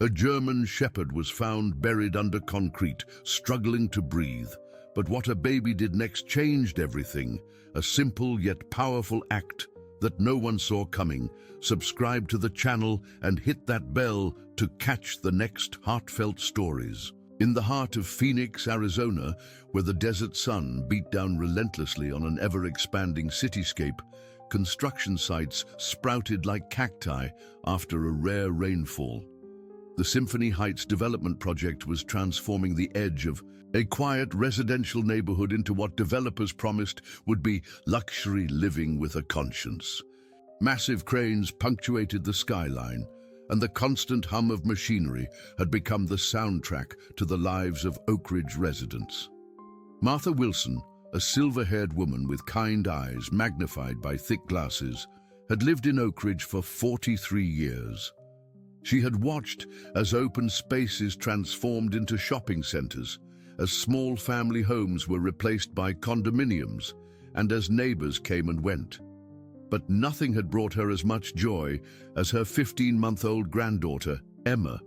A German shepherd was found buried under concrete, struggling to breathe. But what a baby did next changed everything. A simple yet powerful act that no one saw coming. Subscribe to the channel and hit that bell to catch the next heartfelt stories. In the heart of Phoenix, Arizona, where the desert sun beat down relentlessly on an ever-expanding cityscape, construction sites sprouted like cacti after a rare rainfall. The Symphony Heights development project was transforming the edge of a quiet residential neighborhood into what developers promised would be luxury living with a conscience. Massive cranes punctuated the skyline, and the constant hum of machinery had become the soundtrack to the lives of Oak Ridge residents. Martha Wilson, a silver-haired woman with kind eyes magnified by thick glasses, had lived in Oak Ridge for 43 years. She had watched as open spaces transformed into shopping centers, as small family homes were replaced by condominiums, and as neighbors came and went. But nothing had brought her as much joy as her 15-month-old granddaughter, Emma,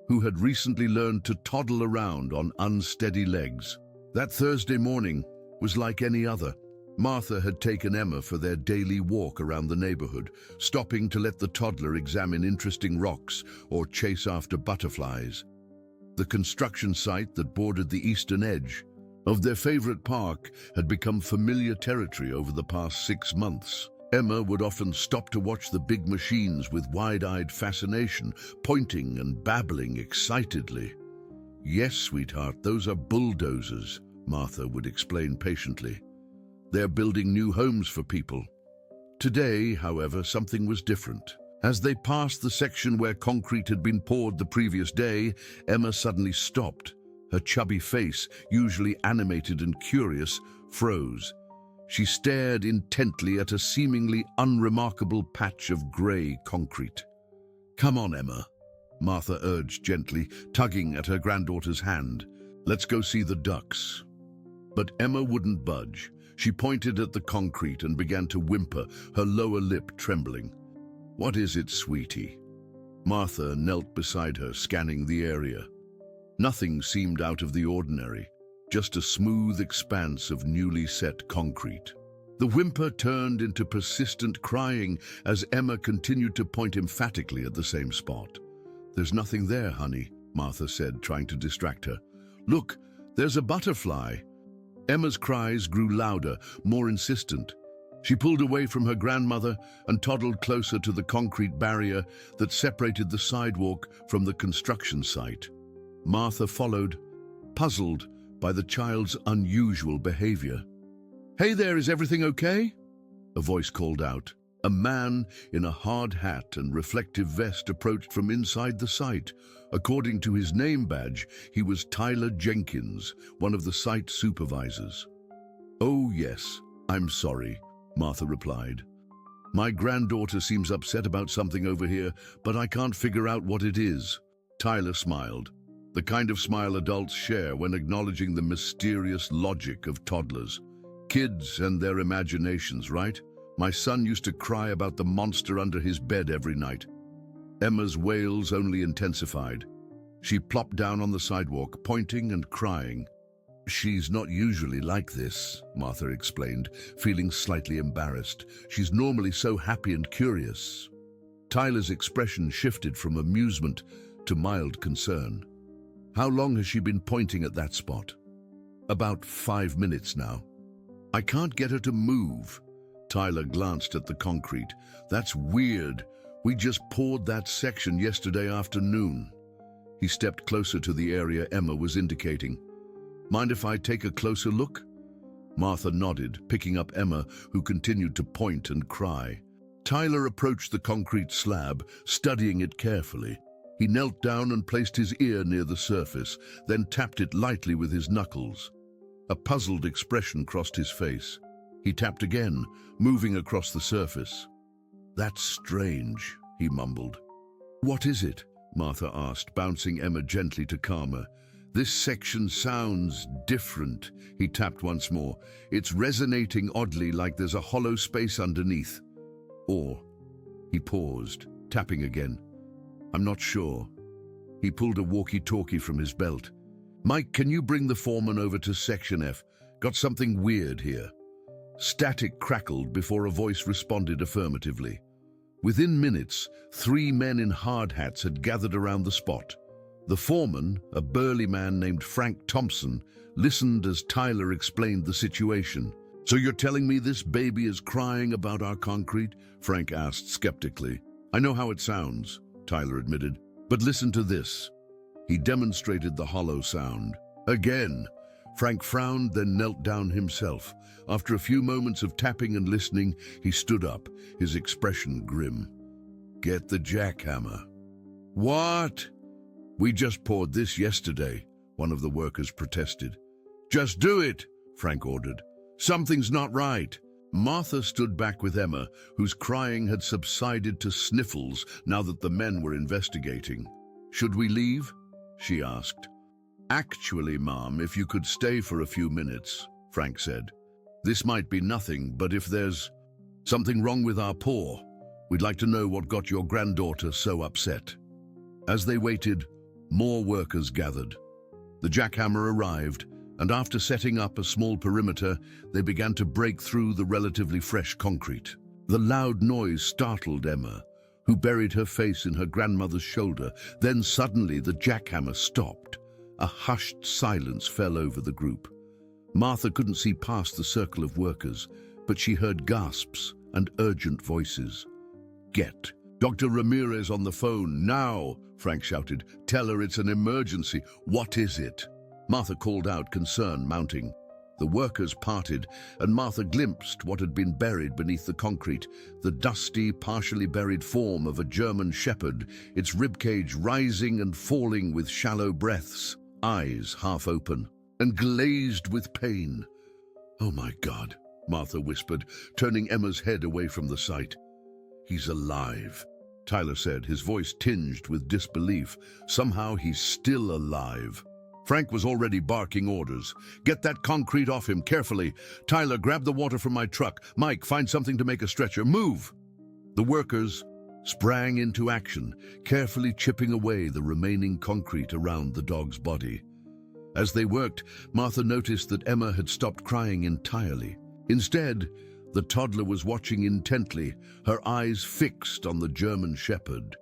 who had recently learned to toddle around on unsteady legs. That Thursday morning was like any other. Martha had taken Emma for their daily walk around the neighborhood, stopping to let the toddler examine interesting rocks or chase after butterflies. The construction site that bordered the eastern edge of their favorite park had become familiar territory over the past 6 months. Emma would often stop to watch the big machines with wide-eyed fascination, pointing and babbling excitedly. "Yes, sweetheart, those are bulldozers," Martha would explain patiently. "They're building new homes for people." Today, however, something was different. As they passed the section where concrete had been poured the previous day, Emma suddenly stopped. Her chubby face, usually animated and curious, froze. She stared intently at a seemingly unremarkable patch of grey concrete. "Come on, Emma," Martha urged gently, tugging at her granddaughter's hand. "Let's go see the ducks." But Emma wouldn't budge. She pointed at the concrete and began to whimper, her lower lip trembling. "What is it, sweetie?" Martha knelt beside her, scanning the area. Nothing seemed out of the ordinary, just a smooth expanse of newly set concrete. The whimper turned into persistent crying as Emma continued to point emphatically at the same spot. "There's nothing there, honey," Martha said, trying to distract her. "Look, there's a butterfly." Emma's cries grew louder, more insistent. She pulled away from her grandmother and toddled closer to the concrete barrier that separated the sidewalk from the construction site. Martha followed, puzzled by the child's unusual behavior. "Hey there, is everything okay?" a voice called out. A man in a hard hat and reflective vest approached from inside the site. According to his name badge, he was Tyler Jenkins, one of the site supervisors. "Oh yes, I'm sorry," Martha replied. "My granddaughter seems upset about something over here, but I can't figure out what it is." Tyler smiled, the kind of smile adults share when acknowledging the mysterious logic of toddlers. Kids and their imaginations, right? My son used to cry about the monster under his bed every night. Emma's wails only intensified. She plopped down on the sidewalk, pointing and crying. "She's not usually like this," Martha explained, feeling slightly embarrassed. "She's normally so happy and curious." Tyler's expression shifted from amusement to mild concern. "How long has she been pointing at that spot?" "About 5 minutes now." "I can't get her to move." Tyler glanced at the concrete. "That's weird. We just poured that section yesterday afternoon." He stepped closer to the area Emma was indicating. "Mind if I take a closer look?" Martha nodded, picking up Emma, who continued to point and cry. Tyler approached the concrete slab, studying it carefully. He knelt down and placed his ear near the surface, then tapped it lightly with his knuckles. A puzzled expression crossed his face. He tapped again, moving across the surface. "That's strange," he mumbled. "What is it?" Martha asked, bouncing Emma gently to calm her. "This section sounds different." He tapped once more. "It's resonating oddly, like there's a hollow space underneath." Or, he paused, tapping again. "I'm not sure." He pulled a walkie-talkie from his belt. "Mike, can you bring the foreman over to Section F? Got something weird here." Static crackled before a voice responded affirmatively. Within minutes, 3 men in hard hats had gathered around the spot. The foreman, a burly man named Frank Thompson, listened as Tyler explained the situation. "So you're telling me this baby is crying about our concrete?" Frank asked skeptically. "I know how it sounds," Tyler admitted, "but listen to this." He demonstrated the hollow sound. Again, Frank frowned, then knelt down himself. After a few moments of tapping and listening, he stood up, his expression grim. "Get the jackhammer." "What?" "We just poured this yesterday," one of the workers protested. "Just do it," Frank ordered. "Something's not right." Martha stood back with Emma, whose crying had subsided to sniffles now that the men were investigating. "Should we leave?" she asked. "Actually, Mom, if you could stay for a few minutes," Frank said. "This might be nothing, but if there's something wrong with our pour, we'd like to know what got your granddaughter so upset." As they waited, more workers gathered. The jackhammer arrived, and after setting up a small perimeter, they began to break through the relatively fresh concrete. The loud noise startled Emma, who buried her face in her grandmother's shoulder. Then suddenly the jackhammer stopped. A hushed silence fell over the group. Martha couldn't see past the circle of workers, but she heard gasps and urgent voices. "Get Dr. Ramirez on the phone, now!" Frank shouted. "Tell her it's an emergency." "What is it?" Martha called out, concern mounting. The workers parted, and Martha glimpsed what had been buried beneath the concrete, the dusty, partially buried form of a German shepherd, its ribcage rising and falling with shallow breaths, eyes half open, and glazed with pain. "Oh my God," Martha whispered, turning Emma's head away from the sight. "He's alive," Tyler said, his voice tinged with disbelief. "Somehow he's still alive." Frank was already barking orders. "Get that concrete off him, carefully. Tyler, grab the water from my truck. Mike, find something to make a stretcher. Move!" The workers sprang into action, carefully chipping away the remaining concrete around the dog's body. As they worked, Martha noticed that Emma had stopped crying entirely. Instead, the toddler was watching intently, her eyes fixed on the German shepherd.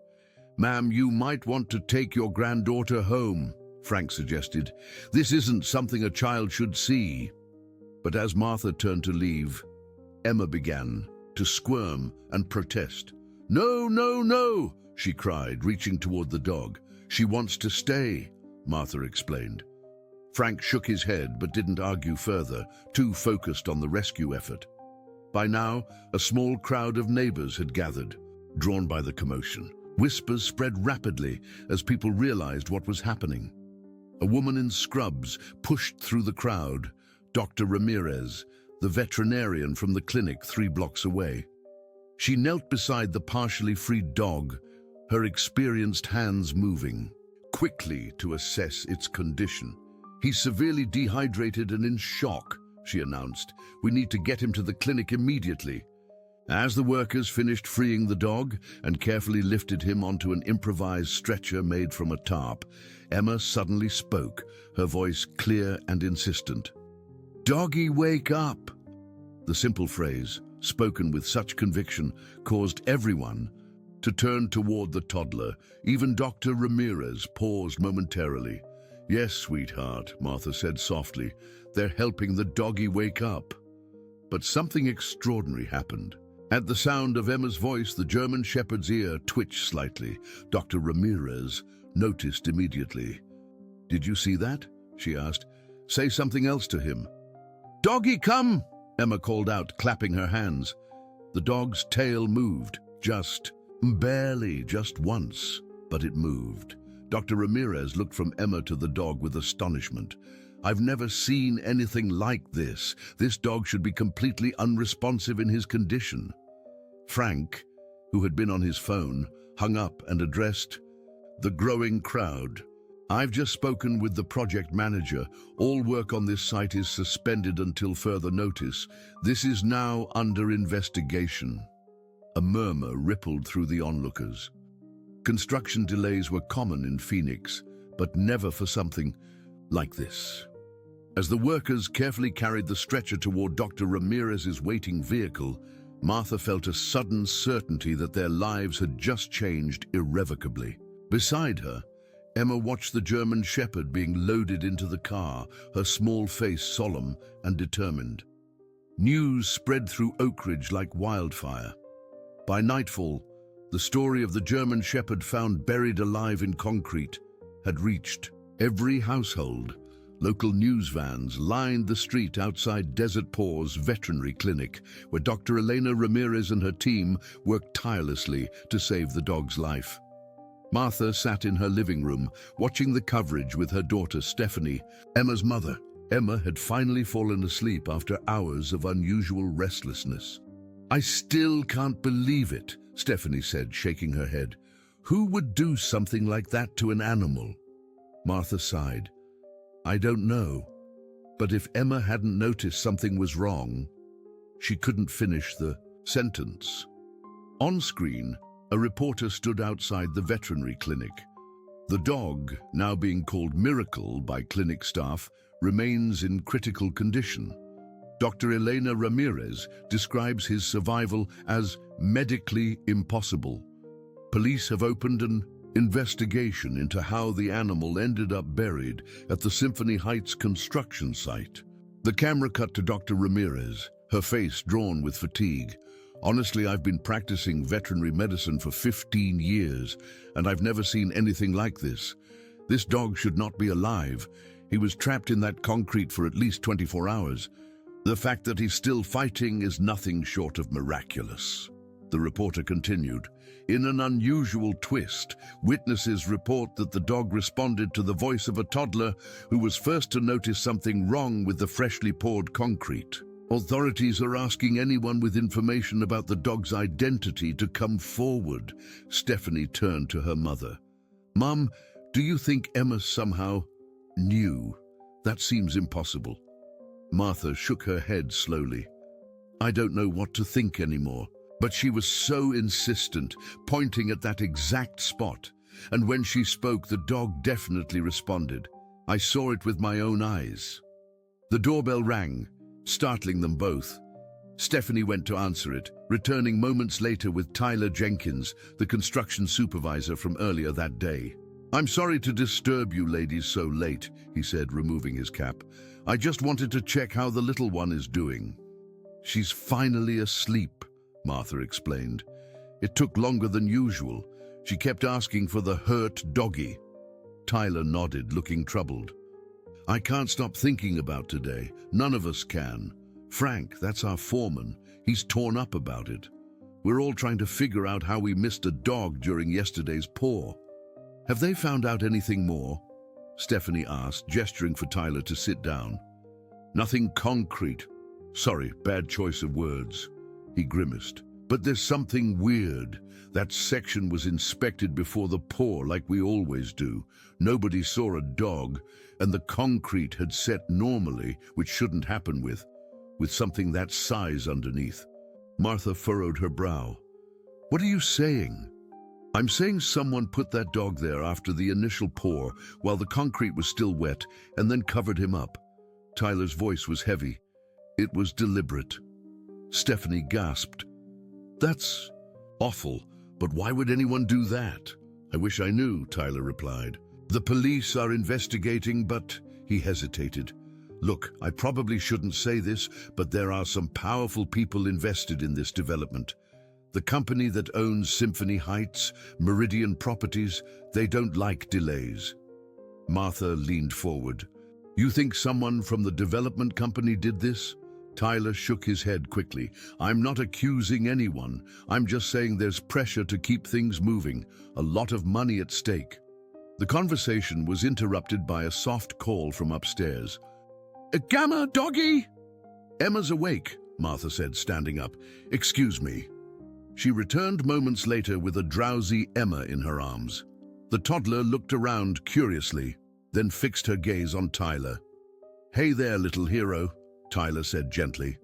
"Ma'am, you might want to take your granddaughter home," Frank suggested. "This isn't something a child should see." But as Martha turned to leave, Emma began to squirm and protest. "No, no, no," she cried, reaching toward the dog. "She wants to stay," Martha explained. Frank shook his head but didn't argue further, too focused on the rescue effort. By now, a small crowd of neighbors had gathered, drawn by the commotion. Whispers spread rapidly as people realized what was happening. A woman in scrubs pushed through the crowd, Dr. Ramirez, the veterinarian from the clinic 3 blocks away. She knelt beside the partially freed dog, her experienced hands moving quickly to assess its condition. "He's severely dehydrated and in shock," she announced. "We need to get him to the clinic immediately." As the workers finished freeing the dog and carefully lifted him onto an improvised stretcher made from a tarp, Emma suddenly spoke, her voice clear and insistent. "Doggy, wake up!" The simple phrase, spoken with such conviction, caused everyone to turn toward the toddler. Even Dr. Ramirez paused momentarily. "Yes, sweetheart," Martha said softly. "They're helping the doggy wake up." But something extraordinary happened. At the sound of Emma's voice, the German shepherd's ear twitched slightly. Dr. Ramirez noticed immediately. "Did you see that?" she asked. "Say something else to him." "Doggy, come!" Emma called out, clapping her hands. The dog's tail moved, barely, just once, but it moved. Dr. Ramirez looked from Emma to the dog with astonishment. "I've never seen anything like this. This dog should be completely unresponsive in his condition." Frank, who had been on his phone, hung up and addressed the growing crowd. "I've just spoken with the project manager. All work on this site is suspended until further notice. This is now under investigation." A murmur rippled through the onlookers. Construction delays were common in Phoenix, but never for something like this. As the workers carefully carried the stretcher toward Dr. Ramirez's waiting vehicle, Martha felt a sudden certainty that their lives had just changed irrevocably. Beside her, Emma watched the German Shepherd being loaded into the car, her small face solemn and determined. News spread through Oak Ridge like wildfire. By nightfall, the story of the German Shepherd found buried alive in concrete had reached every household. Local news vans lined the street outside Desert Paws Veterinary Clinic, where Dr. Elena Ramirez and her team worked tirelessly to save the dog's life. Martha sat in her living room, watching the coverage with her daughter Stephanie, Emma's mother. Emma had finally fallen asleep after hours of unusual restlessness. "I still can't believe it," Stephanie said, shaking her head. "Who would do something like that to an animal?" Martha sighed. "I don't know, but if Emma hadn't noticed something was wrong," she couldn't finish the sentence. On screen, a reporter stood outside the veterinary clinic. The dog, now being called Miracle by clinic staff, remains in critical condition. Dr. Elena Ramirez describes his survival as medically impossible. Police have opened an investigation into how the animal ended up buried at the Symphony Heights construction site. The camera cut to Dr. Ramirez, her face drawn with fatigue. "Honestly, I've been practicing veterinary medicine for 15 years, and I've never seen anything like this. This dog should not be alive. He was trapped in that concrete for at least 24 hours. The fact that he's still fighting is nothing short of miraculous." The reporter continued. In an unusual twist, witnesses report that the dog responded to the voice of a toddler who was first to notice something wrong with the freshly poured concrete. "Authorities are asking anyone with information about the dog's identity to come forward." Stephanie turned to her mother. "Mom, do you think Emma somehow knew? That seems impossible." Martha shook her head slowly. "I don't know what to think anymore. But she was so insistent, pointing at that exact spot. And when she spoke, the dog definitely responded. I saw it with my own eyes." The doorbell rang, startling them both. Stephanie went to answer it, returning moments later with Tyler Jenkins, the construction supervisor from earlier that day. "I'm sorry to disturb you ladies so late," he said, removing his cap. "I just wanted to check how the little one is doing." "She's finally asleep," Martha explained. "It took longer than usual. She kept asking for the hurt doggy." Tyler nodded, looking troubled. "I can't stop thinking about today. None of us can. Frank, that's our foreman. He's torn up about it. We're all trying to figure out how we missed a dog during yesterday's pour." "Have they found out anything more?" Stephanie asked, gesturing for Tyler to sit down. "Nothing concrete. Sorry, bad choice of words." He grimaced. "But there's something weird. That section was inspected before the pour, like we always do. Nobody saw a dog, and the concrete had set normally, which shouldn't happen with something that size underneath." Martha furrowed her brow. "What are you saying?" "I'm saying someone put that dog there after the initial pour, while the concrete was still wet, and then covered him up." Tyler's voice was heavy. "It was deliberate." Stephanie gasped. "That's awful, but why would anyone do that?" "I wish I knew," Tyler replied. "The police are investigating, but—" He hesitated. "Look, I probably shouldn't say this, but there are some powerful people invested in this development. The company that owns Symphony Heights, Meridian Properties, they don't like delays." Martha leaned forward. "You think someone from the development company did this?" Tyler shook his head quickly. "I'm not accusing anyone. I'm just saying there's pressure to keep things moving, a lot of money at stake." The conversation was interrupted by a soft call from upstairs. "Gamma, doggy!" "Emma's awake," Martha said, standing up. "Excuse me." She returned moments later with a drowsy Emma in her arms. The toddler looked around curiously, then fixed her gaze on Tyler. "Hey there, little hero," Tyler said gently.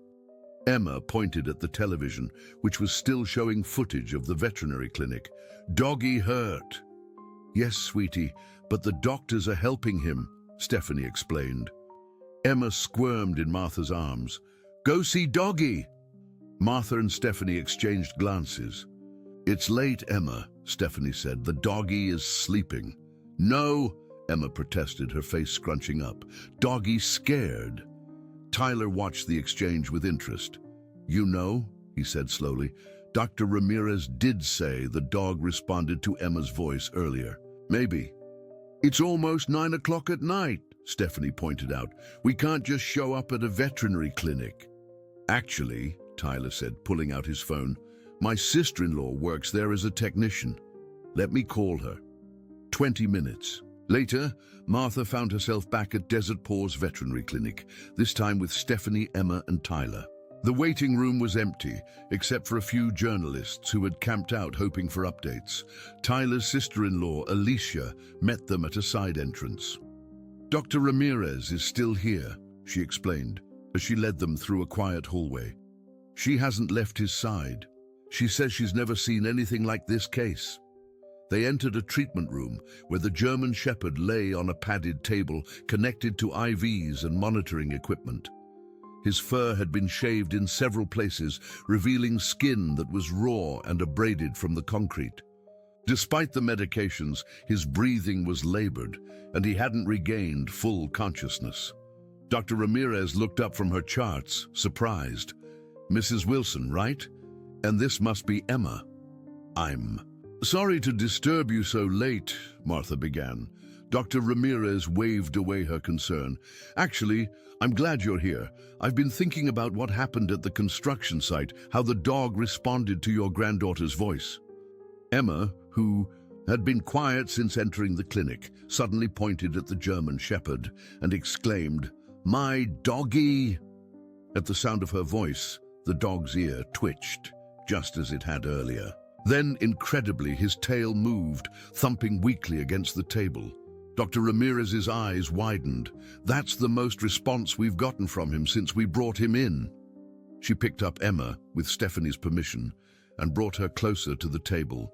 Emma pointed at the television, which was still showing footage of the veterinary clinic. "Doggy hurt." "Yes, sweetie, but the doctors are helping him," Stephanie explained. Emma squirmed in Martha's arms. "Go see Doggy!" Martha and Stephanie exchanged glances. "It's late, Emma," Stephanie said. "The doggy is sleeping." "No," Emma protested, her face scrunching up. "Doggy's scared." Tyler watched the exchange with interest. "You know," he said slowly, "Dr. Ramirez did say the dog responded to Emma's voice earlier." "Maybe." "It's almost 9 o'clock at night," Stephanie pointed out. "We can't just show up at a veterinary clinic." "Actually," Tyler said, pulling out his phone, "my sister-in-law works there as a technician. Let me call her." 20 minutes. Later, Martha found herself back at Desert Paws Veterinary Clinic, this time with Stephanie, Emma, and Tyler. The waiting room was empty, except for a few journalists who had camped out hoping for updates. Tyler's sister-in-law, Alicia, met them at a side entrance. "Dr. Ramirez is still here," she explained, as she led them through a quiet hallway. "She hasn't left his side. She says she's never seen anything like this case." They entered a treatment room where the German Shepherd lay on a padded table connected to IVs and monitoring equipment. His fur had been shaved in several places, revealing skin that was raw and abraded from the concrete. Despite the medications, his breathing was labored, and he hadn't regained full consciousness. Dr. Ramirez looked up from her charts, surprised. "Mrs. Wilson, right? And this must be Emma." "I'm sorry to disturb you so late," Martha began. Dr. Ramirez waved away her concern. "Actually, I'm glad you're here. I've been thinking about what happened at the construction site, how the dog responded to your granddaughter's voice." Emma, who had been quiet since entering the clinic, suddenly pointed at the German Shepherd and exclaimed, "My doggy!" At the sound of her voice, the dog's ear twitched, just as it had earlier. Then, incredibly, his tail moved, thumping weakly against the table. Dr. Ramirez's eyes widened. "That's the most response we've gotten from him since we brought him in." She picked up Emma, with Stephanie's permission, and brought her closer to the table.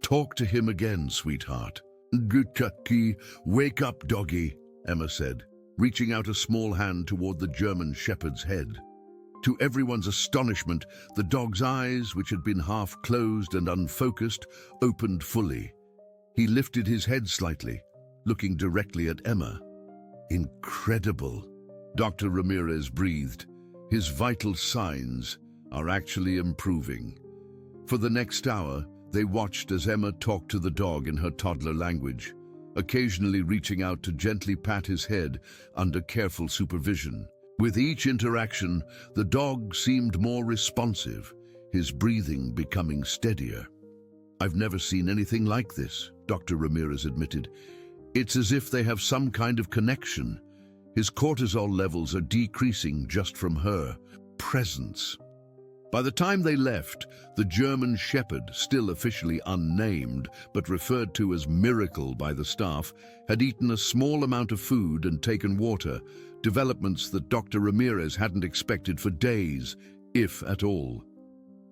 "Talk to him again, sweetheart." "Good Chucky, wake up, doggy," Emma said, reaching out a small hand toward the German Shepherd's head. To everyone's astonishment, the dog's eyes, which had been half closed and unfocused, opened fully. He lifted his head slightly, looking directly at Emma. "Incredible," Dr. Ramirez breathed. "His vital signs are actually improving." For the next hour, they watched as Emma talked to the dog in her toddler language, occasionally reaching out to gently pat his head under careful supervision. With each interaction, the dog seemed more responsive, his breathing becoming steadier. "I've never seen anything like this," Dr. Ramirez admitted. "It's as if they have some kind of connection. His cortisol levels are decreasing just from her presence." By the time they left, the German Shepherd, still officially unnamed but referred to as Miracle by the staff, had eaten a small amount of food and taken water, developments that Dr. Ramirez hadn't expected for days, if at all.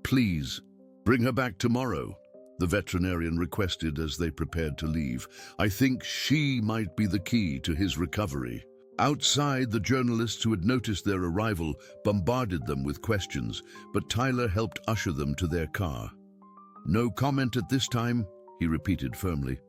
"Please, bring her back tomorrow," the veterinarian requested as they prepared to leave. "I think she might be the key to his recovery." Outside, the journalists who had noticed their arrival bombarded them with questions, but Tyler helped usher them to their car. "No comment at this time," he repeated firmly.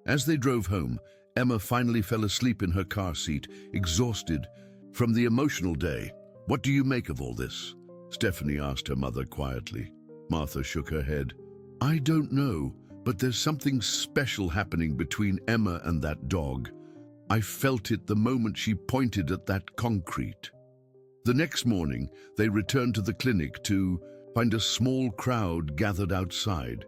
As they drove home, Emma finally fell asleep in her car seat, exhausted from the emotional day. "What do you make of all this?" Stephanie asked her mother quietly. Martha shook her head. "I don't know, but there's something special happening between Emma and that dog. I felt it the moment she pointed at that concrete." The next morning, they returned to the clinic to find a small crowd gathered outside.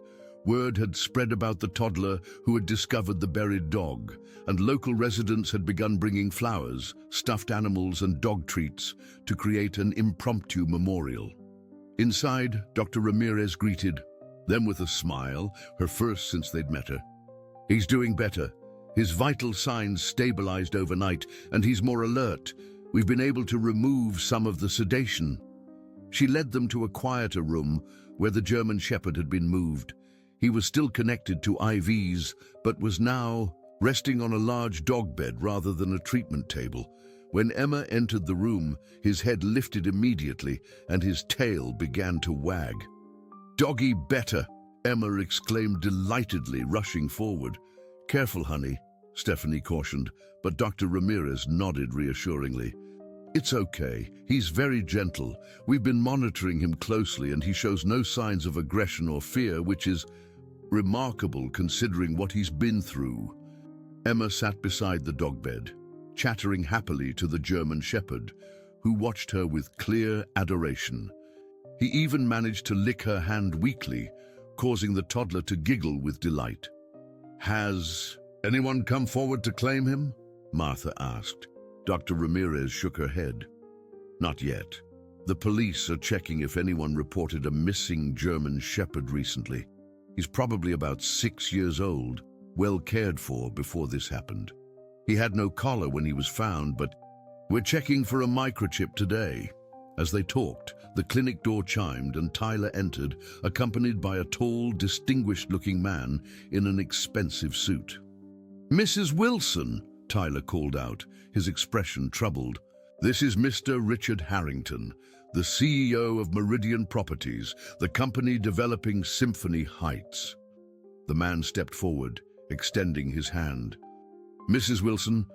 Word had spread about the toddler who had discovered the buried dog, and local residents had begun bringing flowers, stuffed animals, and dog treats to create an impromptu memorial. Inside, Dr. Ramirez greeted them with a smile, her first since they'd met her. "He's doing better. His vital signs stabilized overnight, and he's more alert. We've been able to remove some of the sedation." She led them to a quieter room where the German Shepherd had been moved. He was still connected to IVs, but was now resting on a large dog bed rather than a treatment table. When Emma entered the room, his head lifted immediately and his tail began to wag. "Doggy better," Emma exclaimed delightedly, rushing forward. "Careful, honey," Stephanie cautioned, but Dr. Ramirez nodded reassuringly. "It's okay. He's very gentle. We've been monitoring him closely and he shows no signs of aggression or fear, which is remarkable considering what he's been through." Emma sat beside the dog bed, chattering happily to the German Shepherd, who watched her with clear adoration. He even managed to lick her hand weakly, causing the toddler to giggle with delight. "Has anyone come forward to claim him?" Martha asked. Dr. Ramirez shook her head. "Not yet. The police are checking if anyone reported a missing German Shepherd recently. He's probably about 6 years old, well cared for before this happened. He had no collar when he was found, but we're checking for a microchip today." As they talked, the clinic door chimed and Tyler entered, accompanied by a tall, distinguished-looking man in an expensive suit. "Mrs. Wilson," Tyler called out, his expression troubled. "This is Mr. Richard Harrington, the CEO of Meridian Properties, the company developing Symphony Heights." The man stepped forward, extending his hand. "Mrs. Wilson,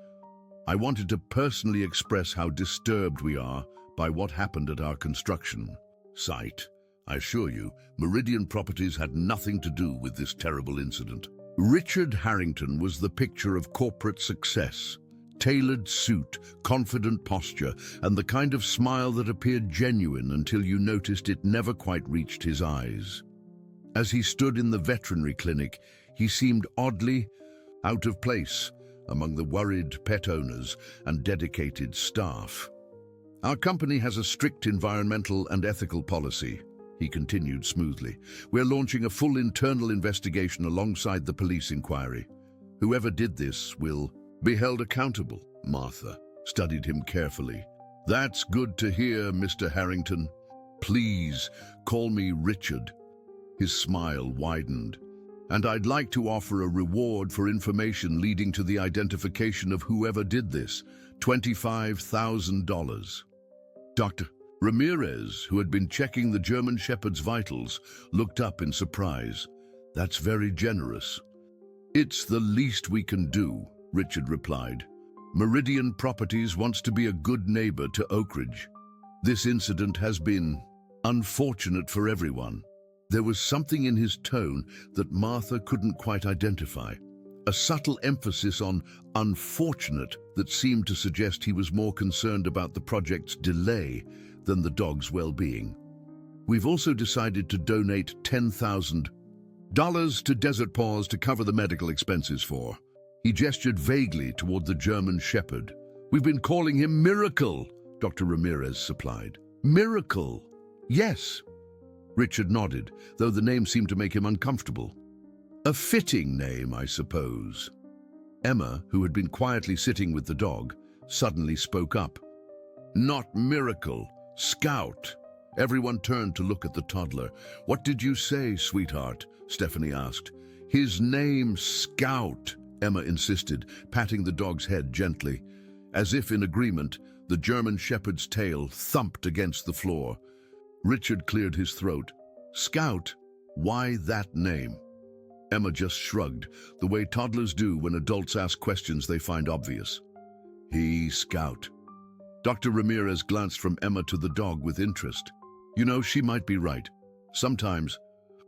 I wanted to personally express how disturbed we are by what happened at our construction site. I assure you, Meridian Properties had nothing to do with this terrible incident." Richard Harrington was the picture of corporate success. Tailored suit, confident posture, and the kind of smile that appeared genuine until you noticed it never quite reached his eyes. As he stood in the veterinary clinic, he seemed oddly out of place among the worried pet owners and dedicated staff. "Our company has a strict environmental and ethical policy," he continued smoothly. "We're launching a full internal investigation alongside the police inquiry. Whoever did this will be held accountable." Martha studied him carefully. "That's good to hear, Mr. Harrington. Please call me Richard." His smile widened. "And I'd like to offer a reward for information leading to the identification of whoever did this, $25,000. Dr. Ramirez, who had been checking the German Shepherd's vitals, looked up in surprise. "That's very generous." "It's the least we can do," Richard replied. "Meridian Properties wants to be a good neighbor to Oak Ridge. This incident has been unfortunate for everyone." There was something in his tone that Martha couldn't quite identify. A subtle emphasis on unfortunate that seemed to suggest he was more concerned about the project's delay than the dog's well-being. "We've also decided to donate $10,000 to Desert Paws to cover the medical expenses for." He gestured vaguely toward the German Shepherd. "We've been calling him Miracle," Dr. Ramirez supplied. "Miracle." "Yes." Richard nodded, though the name seemed to make him uncomfortable. "A fitting name, I suppose." Emma, who had been quietly sitting with the dog, suddenly spoke up. "Not Miracle, Scout." Everyone turned to look at the toddler. "What did you say, sweetheart?" Stephanie asked. "His name, Scout," Emma insisted, patting the dog's head gently. As if in agreement, the German Shepherd's tail thumped against the floor. Richard cleared his throat. "Scout? Why that name?" Emma just shrugged, the way toddlers do when adults ask questions they find obvious. Scout." Dr. Ramirez glanced from Emma to the dog with interest. "You know, she might be right. Sometimes,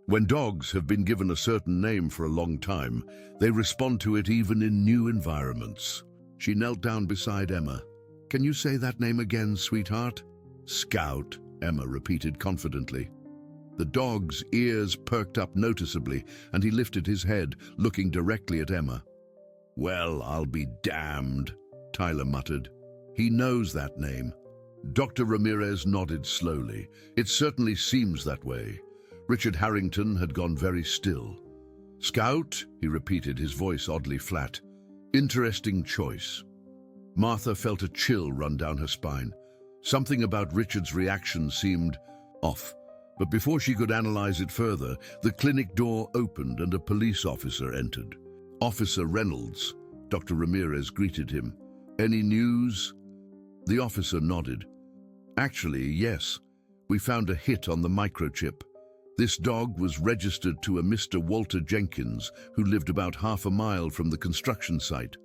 when dogs have been given a certain name for a long time, they respond to it even in new environments." She knelt down beside Emma. "Can you say that name again, sweetheart?" "Scout," Emma repeated confidently. The dog's ears perked up noticeably, and he lifted his head, looking directly at Emma. "Well, I'll be damned," Tyler muttered. "He knows that name." Dr. Ramirez nodded slowly. "It certainly seems that way." Richard Harrington had gone very still. "Scout," he repeated, his voice oddly flat. "Interesting choice." Martha felt a chill run down her spine. Something about Richard's reaction seemed Off. But before she could analyze it further, the clinic door opened and a police officer entered. Officer Reynolds. Dr. Ramirez greeted him. Any news? The officer nodded. Actually, yes. We found a hit on the microchip. This dog was registered to a Mr. Walter Jenkins, who lived about half a mile from the construction site.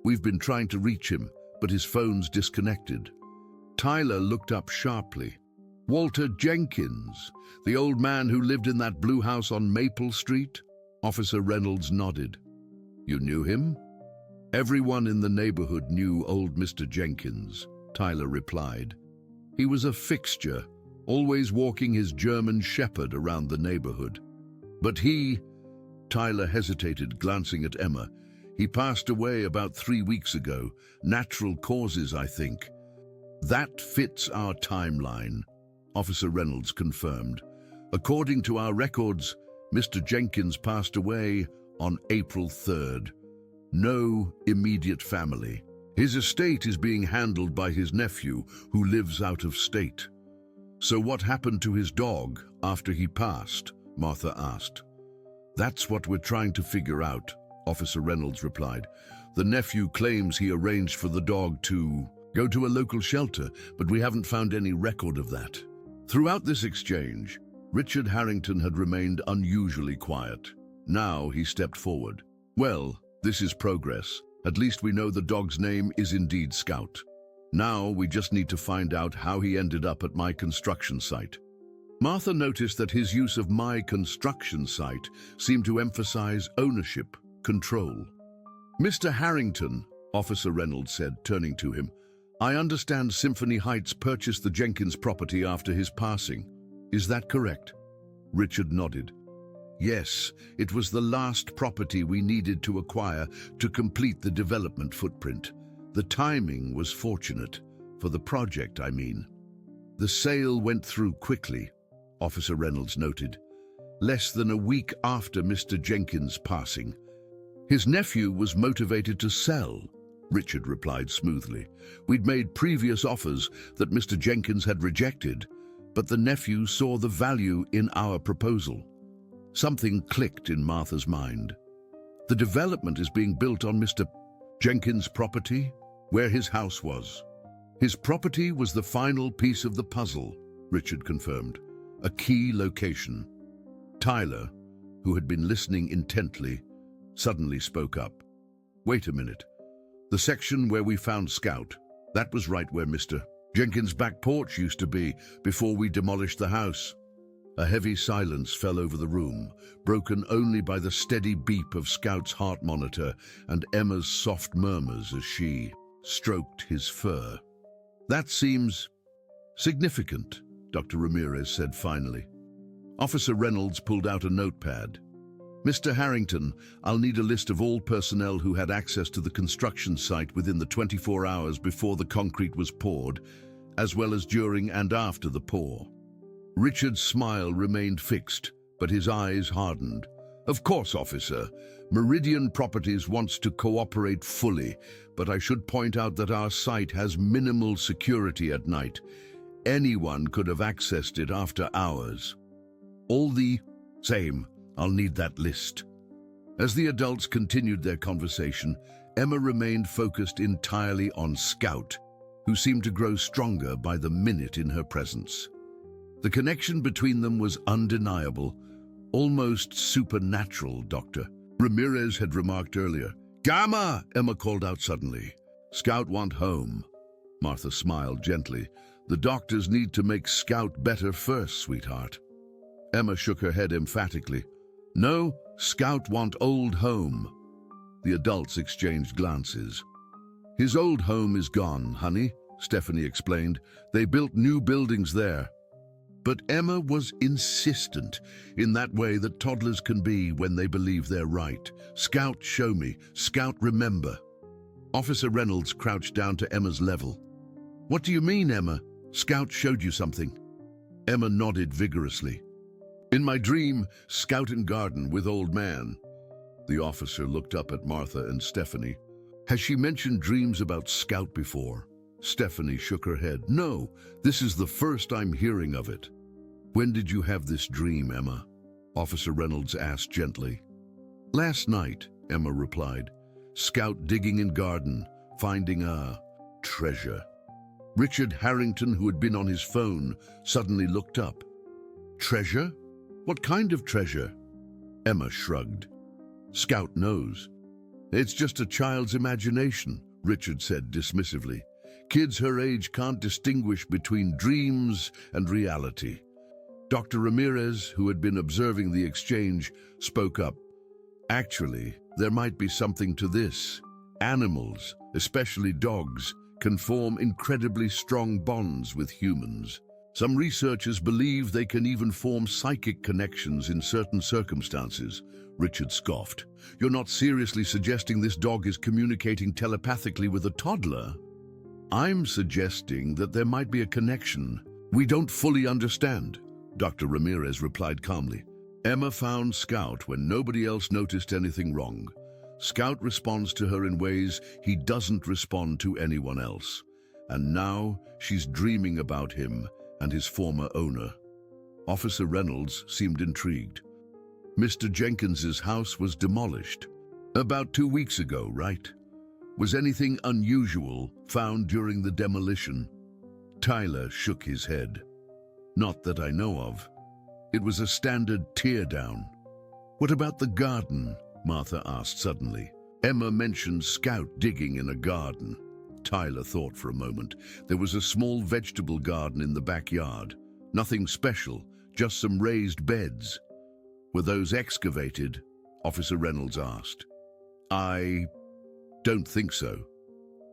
We've been trying to reach him, but his phone's disconnected. Tyler looked up sharply. Walter Jenkins, the old man who lived in that blue house on Maple Street? Officer Reynolds nodded. You knew him? Everyone in the neighborhood knew old Mr. Jenkins, Tyler replied. He was a fixture, always walking his German shepherd around the neighborhood. But Tyler hesitated, glancing at Emma. He passed away about 3 weeks ago. Natural causes, I think. That fits our timeline, Officer Reynolds confirmed. According to our records, Mr. Jenkins passed away on April 3rd. No immediate family. His estate is being handled by his nephew, who lives out of state. So what happened to his dog after he passed? Martha asked. That's what we're trying to figure out, Officer Reynolds replied. The nephew claims he arranged for the dog to go to a local shelter, but we haven't found any record of that. Throughout this exchange, Richard Harrington had remained unusually quiet. Now he stepped forward. Well, this is progress. At least we know the dog's name is indeed Scout. Now we just need to find out how he ended up at my construction site. Martha noticed that his use of my construction site seemed to emphasize ownership, control. Mr. Harrington, Officer Reynolds said, turning to him, I understand Symphony Heights purchased the Jenkins property after his passing. Is that correct? Richard nodded. Yes, it was the last property we needed to acquire to complete the development footprint. The timing was fortunate, for the project, I mean. The sale went through quickly, Officer Reynolds noted, less than a week after Mr. Jenkins' passing. His nephew was motivated to sell, Richard replied smoothly. We'd made previous offers that Mr. Jenkins had rejected, but the nephew saw the value in our proposal. Something clicked in Martha's mind. The development is being built on Mr. Jenkins' property, where his house was. His property was the final piece of the puzzle, Richard confirmed. A key location. Tyler, who had been listening intently, suddenly spoke up. Wait a minute. The section where we found Scout, that was right where Mr. Jenkins' back porch used to be before we demolished the house. A heavy silence fell over the room, broken only by the steady beep of Scout's heart monitor and Emma's soft murmurs as she stroked his fur. That seems significant, Dr. Ramirez said finally. Officer Reynolds pulled out a notepad. Mr. Harrington, I'll need a list of all personnel who had access to the construction site within the 24 hours before the concrete was poured, as well as during and after the pour. Richard's smile remained fixed, but his eyes hardened. Of course, officer. Meridian Properties wants to cooperate fully, but I should point out that our site has minimal security at night. Anyone could have accessed it after hours. All the same, I'll need that list. As the adults continued their conversation, Emma remained focused entirely on Scout, who seemed to grow stronger by the minute in her presence. The connection between them was undeniable, almost supernatural, Dr. Ramirez had remarked earlier. Gamma! Emma called out suddenly. Scout want home. Martha smiled gently. The doctors need to make Scout better first, sweetheart. Emma shook her head emphatically. No, Scout want old home. The adults exchanged glances. His old home is gone, honey, Stephanie explained. They built new buildings there. But Emma was insistent, in that way that toddlers can be when they believe they're right. Scout, show me. Scout, remember. Officer Reynolds crouched down to Emma's level. What do you mean, Emma? Scout showed you something. Emma nodded vigorously. In my dream, Scout and garden with old man. The officer looked up at Martha and Stephanie. Has she mentioned dreams about Scout before? Stephanie shook her head. No, this is the first I'm hearing of it. When did you have this dream, Emma? Officer Reynolds asked gently. Last night, Emma replied. Scout digging in garden, finding a treasure. Richard Harrington, who had been on his phone, suddenly looked up. Treasure? What kind of treasure? Emma shrugged. Scout knows. It's just a child's imagination, Richard said dismissively. Kids her age can't distinguish between dreams and reality. Dr. Ramirez, who had been observing the exchange, spoke up. Actually, there might be something to this. Animals, especially dogs, can form incredibly strong bonds with humans. Some researchers believe they can even form psychic connections in certain circumstances. Richard scoffed. You're not seriously suggesting this dog is communicating telepathically with a toddler? I'm suggesting that there might be a connection we don't fully understand, Dr. Ramirez replied calmly. Emma found Scout when nobody else noticed anything wrong. Scout responds to her in ways he doesn't respond to anyone else. And now she's dreaming about him and his former owner. Officer Reynolds seemed intrigued. Mr. Jenkins's house was demolished. About 2 weeks ago, right? Was anything unusual found during the demolition? Tyler shook his head. Not that I know of. It was a standard teardown. What about the garden? Martha asked suddenly. Emma mentioned Scout digging in a garden. Tyler thought for a moment. There was a small vegetable garden in the backyard. Nothing special, just some raised beds. Were those excavated? Officer Reynolds asked. I don't think so,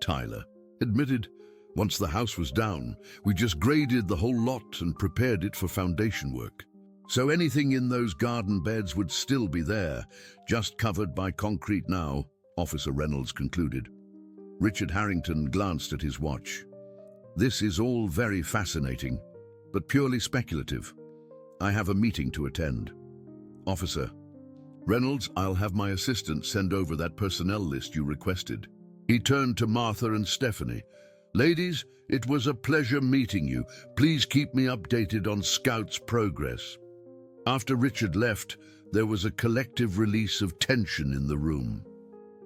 Tyler admitted. Once the house was down, we just graded the whole lot and prepared it for foundation work. So anything in those garden beds would still be there, just covered by concrete now, Officer Reynolds concluded. Richard Harrington glanced at his watch. This is all very fascinating, but purely speculative. I have a meeting to attend. Officer Reynolds, I'll have my assistant send over that personnel list you requested. He turned to Martha and Stephanie. Ladies, it was a pleasure meeting you. Please keep me updated on Scout's progress. After Richard left, there was a collective release of tension in the room.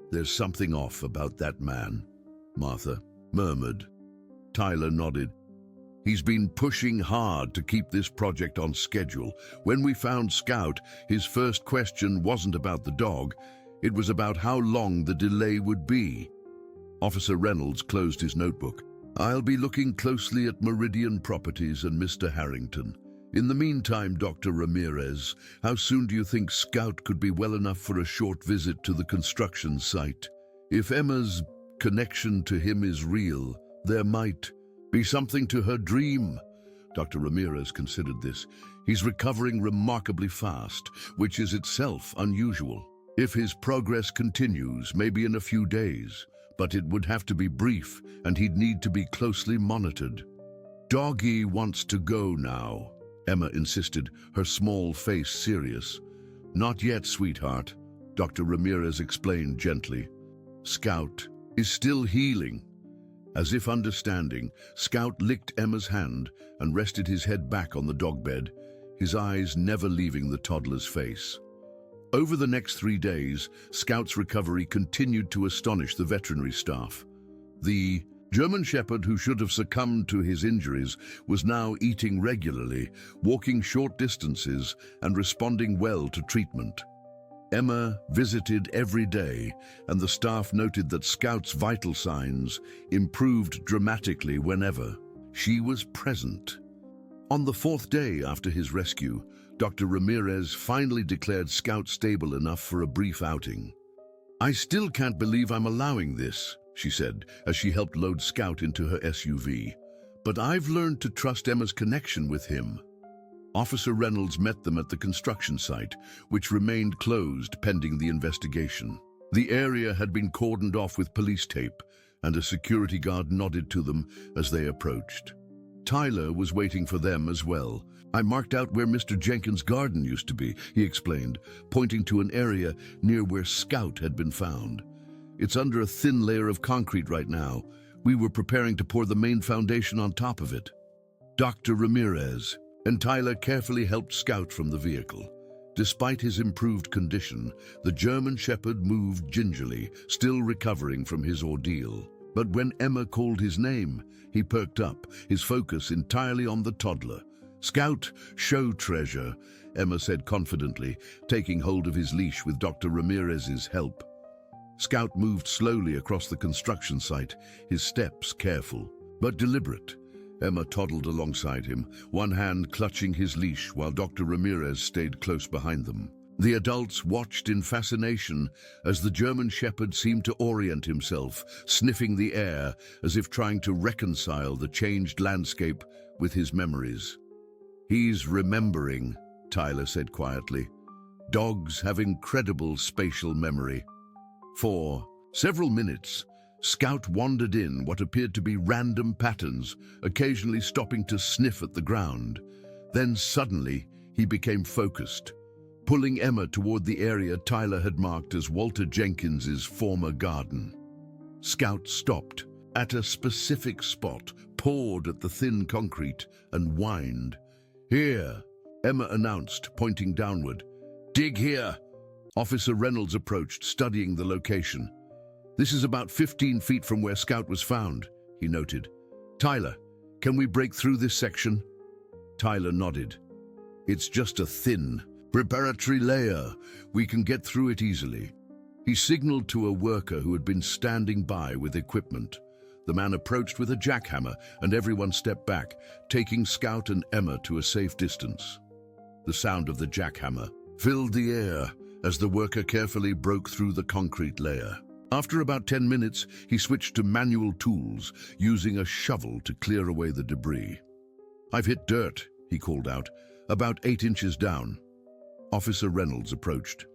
There's something off about that man, Martha murmured. Tyler nodded. He's been pushing hard to keep this project on schedule. When we found Scout, his first question wasn't about the dog. It was about how long the delay would be. Officer Reynolds closed his notebook. I'll be looking closely at Meridian Properties and Mr. Harrington. In the meantime, Dr. Ramirez, how soon do you think Scout could be well enough for a short visit to the construction site? If Emma's connection to him is real, there might be something to her dream. Dr. Ramirez considered this. He's recovering remarkably fast, which is itself unusual. If his progress continues, maybe in a few days, but it would have to be brief, and he'd need to be closely monitored. Doggy wants to go now, Emma insisted, her small face serious. Not yet, sweetheart, Dr. Ramirez explained gently. Scout is still healing. As if understanding, Scout licked Emma's hand and rested his head back on the dog bed, his eyes never leaving the toddler's face. Over the next 3 days, Scout's recovery continued to astonish the veterinary staff. The German Shepherd, who should have succumbed to his injuries, was now eating regularly, walking short distances, and responding well to treatment. Emma visited every day, and the staff noted that Scout's vital signs improved dramatically whenever she was present. On the 4th day after his rescue, Dr. Ramirez finally declared Scout stable enough for a brief outing. I still can't believe I'm allowing this, she said, as she helped load Scout into her SUV. But I've learned to trust Emma's connection with him. Officer Reynolds met them at the construction site, which remained closed pending the investigation. The area had been cordoned off with police tape, and a security guard nodded to them as they approached. Tyler was waiting for them as well. I marked out where Mr. Jenkins' garden used to be, he explained, pointing to an area near where Scout had been found. It's under a thin layer of concrete right now. We were preparing to pour the main foundation on top of it. Dr. Ramirez, and Tyler carefully helped Scout from the vehicle. Despite his improved condition, the German Shepherd moved gingerly, still recovering from his ordeal. But when Emma called his name, he perked up, his focus entirely on the toddler. "Scout, show treasure," Emma said confidently, taking hold of his leash with Dr. Ramirez's help. Scout moved slowly across the construction site, his steps careful, but deliberate. Emma toddled alongside him, one hand clutching his leash while Dr. Ramirez stayed close behind them. The adults watched in fascination as the German Shepherd seemed to orient himself, sniffing the air as if trying to reconcile the changed landscape with his memories. "He's remembering," Tyler said quietly. "Dogs have incredible spatial memory." For several minutes, Scout wandered in what appeared to be random patterns, occasionally stopping to sniff at the ground. Then suddenly, he became focused, pulling Emma toward the area Tyler had marked as Walter Jenkins's former garden. Scout stopped at a specific spot, pawed at the thin concrete, and whined. "Here," Emma announced, pointing downward. "Dig here." Officer Reynolds approached, studying the location. "This is about 15 feet from where Scout was found," he noted. "Tyler, can we break through this section?" Tyler nodded. "It's just a thin, preparatory layer. We can get through it easily." He signaled to a worker who had been standing by with equipment. The man approached with a jackhammer, and everyone stepped back, taking Scout and Emma to a safe distance. The sound of the jackhammer filled the air as the worker carefully broke through the concrete layer. After about 10 minutes, he switched to manual tools, using a shovel to clear away the debris. "I've hit dirt," he called out, "about 8 inches down." Officer Reynolds approached.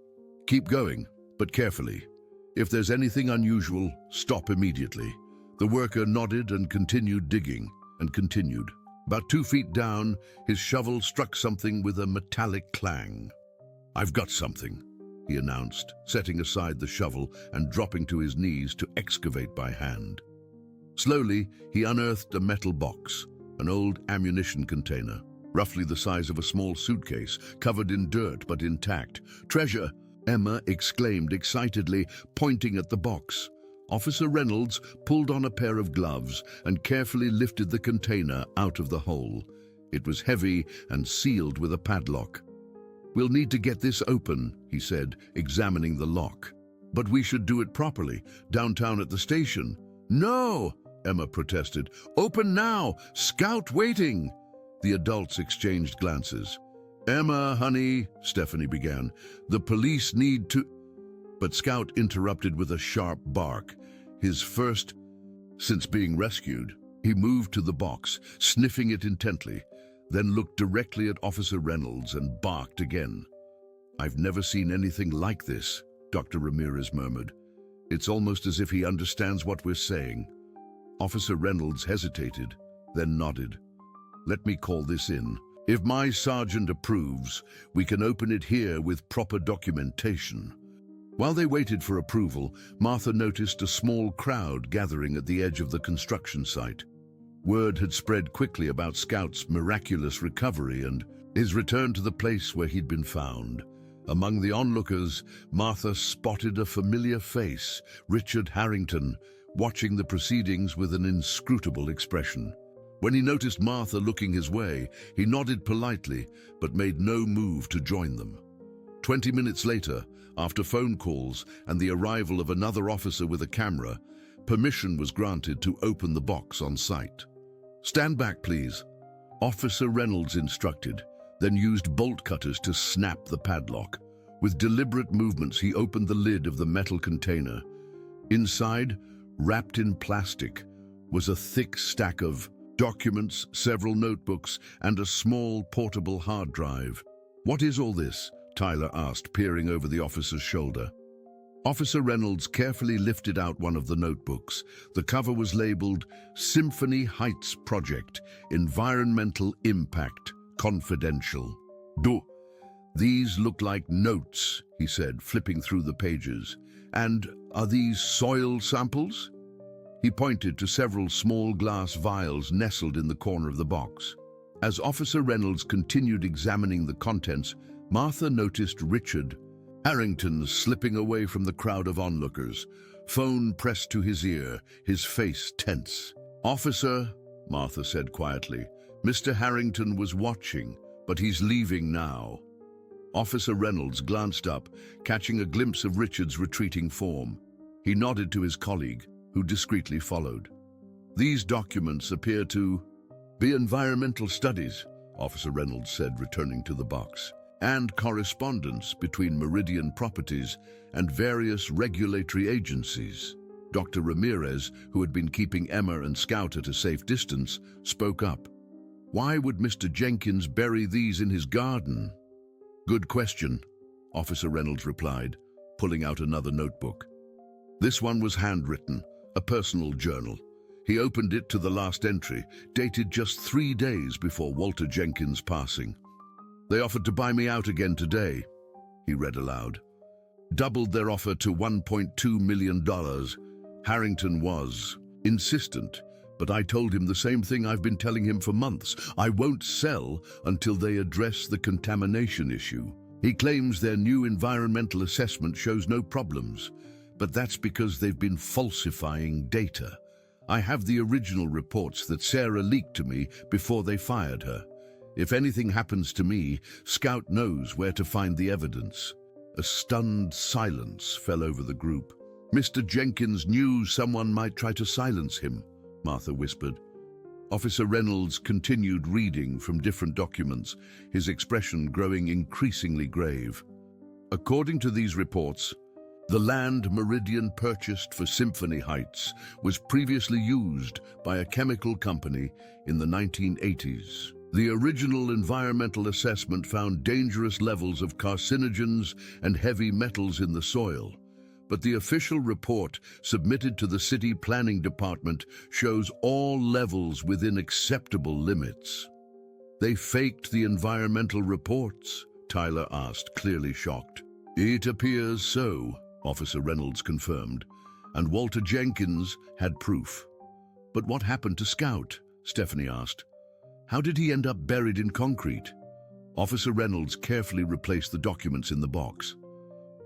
"Keep going, but carefully. If there's anything unusual, stop immediately." The worker nodded and continued digging, and continued. About 2 feet down, his shovel struck something with a metallic clang. "I've got something," he announced, setting aside the shovel and dropping to his knees to excavate by hand. Slowly, he unearthed a metal box, an old ammunition container, roughly the size of a small suitcase, covered in dirt but intact. "Treasure!" Emma exclaimed excitedly, pointing at the box. Officer Reynolds pulled on a pair of gloves and carefully lifted the container out of the hole. It was heavy and sealed with a padlock. "We'll need to get this open," he said, examining the lock. "But we should do it properly, downtown at the station." "No!" Emma protested. "Open now! Scout waiting!" The adults exchanged glances. "Emma, honey," Stephanie began, "the police need to—" But Scout interrupted with a sharp bark. His first since being rescued. He moved to the box, sniffing it intently, then looked directly at Officer Reynolds and barked again. "I've never seen anything like this," Dr. Ramirez murmured. "It's almost as if he understands what we're saying." Officer Reynolds hesitated, then nodded. "Let me call this in. If my sergeant approves, we can open it here with proper documentation." While they waited for approval, Martha noticed a small crowd gathering at the edge of the construction site. Word had spread quickly about Scout's miraculous recovery and his return to the place where he'd been found. Among the onlookers, Martha spotted a familiar face, Richard Harrington, watching the proceedings with an inscrutable expression. When he noticed Martha looking his way, he nodded politely, but made no move to join them. 20 minutes later, after phone calls and the arrival of another officer with a camera, permission was granted to open the box on site. "Stand back, please," Officer Reynolds instructed, then used bolt cutters to snap the padlock. With deliberate movements, he opened the lid of the metal container. Inside, wrapped in plastic, was a thick stack of documents, several notebooks, and a small portable hard drive. "What is all this?" Tyler asked, peering over the officer's shoulder. Officer Reynolds carefully lifted out one of the notebooks. The cover was labeled Symphony Heights Project, Environmental Impact, Confidential. These look like notes," he said, flipping through the pages. "And are these soil samples?" He pointed to several small glass vials nestled in the corner of the box. As Officer Reynolds continued examining the contents, Martha noticed Richard Harrington slipping away from the crowd of onlookers, phone pressed to his ear, his face tense. "Officer," Martha said quietly, "Mr. Harrington was watching, but he's leaving now." Officer Reynolds glanced up, catching a glimpse of Richard's retreating form. He nodded to his colleague, who discreetly followed. "These documents appear to be environmental studies," Officer Reynolds said, returning to the box, "and correspondence between Meridian Properties and various regulatory agencies." Dr. Ramirez, who had been keeping Emma and Scout at a safe distance, spoke up. "Why would Mr. Jenkins bury these in his garden?" "Good question," Officer Reynolds replied, pulling out another notebook. This one was handwritten, a personal journal. He opened it to the last entry, dated just 3 days before Walter Jenkins' passing. "They offered to buy me out again today," he read aloud. "Doubled their offer to $1.2 million. Harrington was insistent, but I told him the same thing I've been telling him for months. I won't sell until they address the contamination issue. He claims their new environmental assessment shows no problems, but that's because they've been falsifying data. I have the original reports that Sarah leaked to me before they fired her. If anything happens to me, Scout knows where to find the evidence." A stunned silence fell over the group. "Mr. Jenkins knew someone might try to silence him," Martha whispered. Officer Reynolds continued reading from different documents, his expression growing increasingly grave. "According to these reports, the land Meridian purchased for Symphony Heights was previously used by a chemical company in the 1980s. The original environmental assessment found dangerous levels of carcinogens and heavy metals in the soil, but the official report submitted to the City Planning Department shows all levels within acceptable limits." "They faked the environmental reports?" Tyler asked, clearly shocked. "It appears so," Officer Reynolds confirmed, "and Walter Jenkins had proof." "But what happened to Scout?" Stephanie asked. "How did he end up buried in concrete?" Officer Reynolds carefully replaced the documents in the box.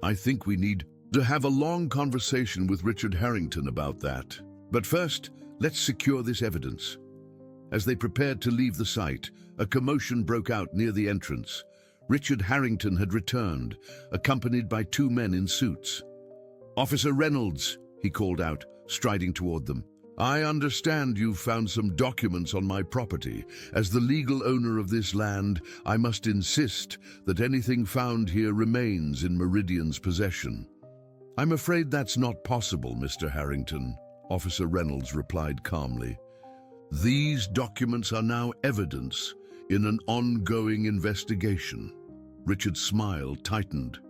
"I think we need to have a long conversation with Richard Harrington about that. But first, let's secure this evidence." As they prepared to leave the site, a commotion broke out near the entrance. Richard Harrington had returned, accompanied by 2 men in suits. "Officer Reynolds," he called out, striding toward them. "I understand you've found some documents on my property. As the legal owner of this land, I must insist that anything found here remains in Meridian's possession." "I'm afraid that's not possible, Mr. Harrington," Officer Reynolds replied calmly. "These documents are now evidence in an ongoing investigation." Richard's smile tightened.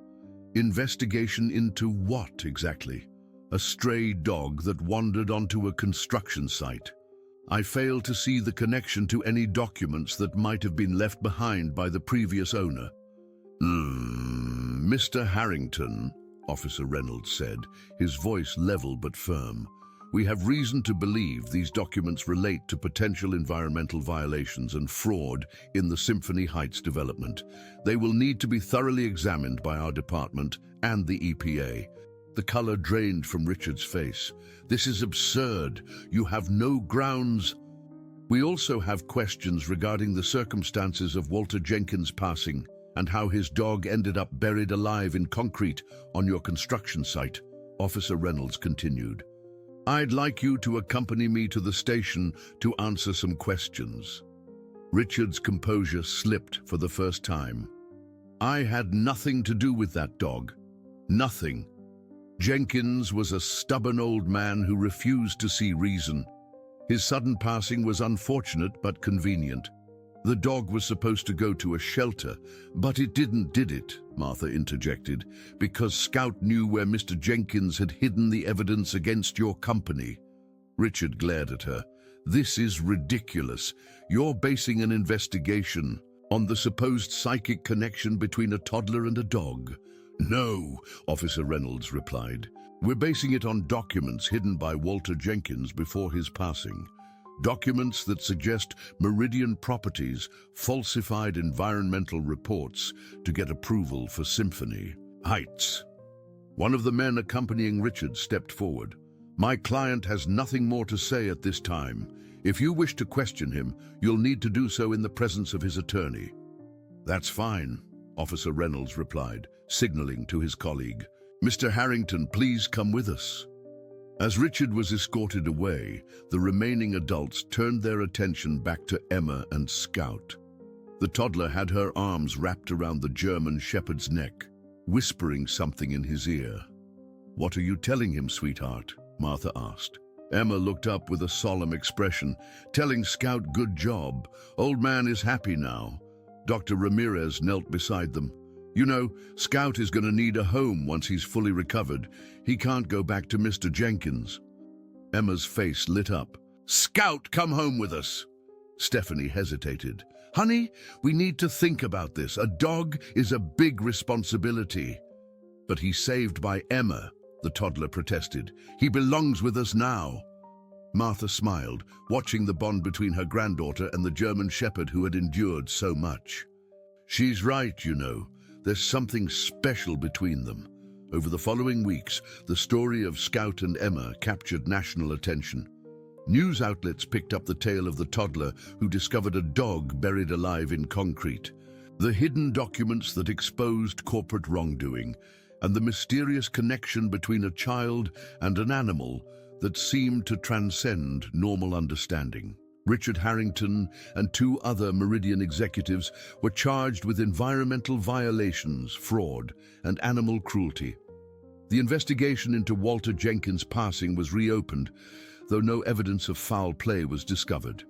"Investigation into what exactly?" "A stray dog that wandered onto a construction site. I fail to see the connection to any documents that might have been left behind by the previous owner." "Mr. Harrington," Officer Reynolds said, his voice level but firm, "we have reason to believe these documents relate to potential environmental violations and fraud in the Symphony Heights development. They will need to be thoroughly examined by our department and the EPA." The color drained from Richard's face. "This is absurd. You have no grounds." "We also have questions regarding the circumstances of Walter Jenkins' passing and how his dog ended up buried alive in concrete on your construction site," Officer Reynolds continued. "I'd like you to accompany me to the station to answer some questions." Richard's composure slipped for the first time. "I had nothing to do with that dog. Nothing. Jenkins was a stubborn old man who refused to see reason. His sudden passing was unfortunate but convenient. The dog was supposed to go to a shelter, but it didn't, did it?" Martha interjected, "because Scout knew where Mr. Jenkins had hidden the evidence against your company." Richard glared at her. "This is ridiculous. You're basing an investigation on the supposed psychic connection between a toddler and a dog." "No," Officer Reynolds replied. "We're basing it on documents hidden by Walter Jenkins before his passing. documents that suggest Meridian Properties falsified environmental reports to get approval for Symphony Heights. One of the men accompanying Richard stepped forward. "My client has nothing more to say at this time. If you wish to question him, you'll need to do so in the presence of his attorney." "That's fine," Officer Reynolds replied, signaling to his colleague. "Mr. Harrington, please come with us." As Richard was escorted away, the remaining adults turned their attention back to Emma and Scout. The toddler had her arms wrapped around the German shepherd's neck, whispering something in his ear. "What are you telling him, sweetheart?" Martha asked. Emma looked up with a solemn expression, telling Scout, "Good job. Old man is happy now." Dr. Ramirez knelt beside them. "You know, Scout is going to need a home once he's fully recovered. He can't go back to Mr. Jenkins." Emma's face lit up. "Scout, come home with us." Stephanie hesitated. "Honey, we need to think about this. A dog is a big responsibility." "But he's saved by Emma," the toddler protested. "He belongs with us now." Martha smiled, watching the bond between her granddaughter and the German shepherd who had endured so much. "She's right, you know. There's something special between them." Over the following weeks, the story of Scout and Emma captured national attention. News outlets picked up the tale of the toddler who discovered a dog buried alive in concrete, the hidden documents that exposed corporate wrongdoing, and the mysterious connection between a child and an animal that seemed to transcend normal understanding. Richard Harrington and 2 other Meridian executives were charged with environmental violations, fraud, and animal cruelty. The investigation into Walter Jenkins' passing was reopened, though no evidence of foul play was discovered.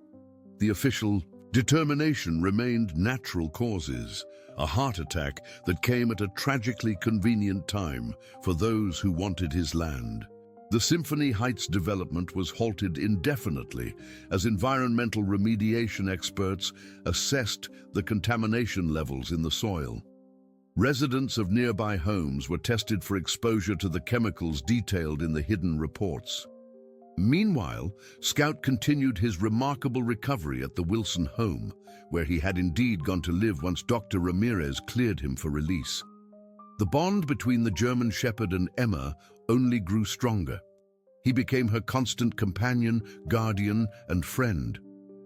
The official determination remained natural causes, a heart attack that came at a tragically convenient time for those who wanted his land. The Symphony Heights development was halted indefinitely as environmental remediation experts assessed the contamination levels in the soil. Residents of nearby homes were tested for exposure to the chemicals detailed in the hidden reports. Meanwhile, Scout continued his remarkable recovery at the Wilson home, where he had indeed gone to live once Dr. Ramirez cleared him for release. The bond between the German shepherd and Emma only grew stronger. He became her constant companion, guardian, and friend.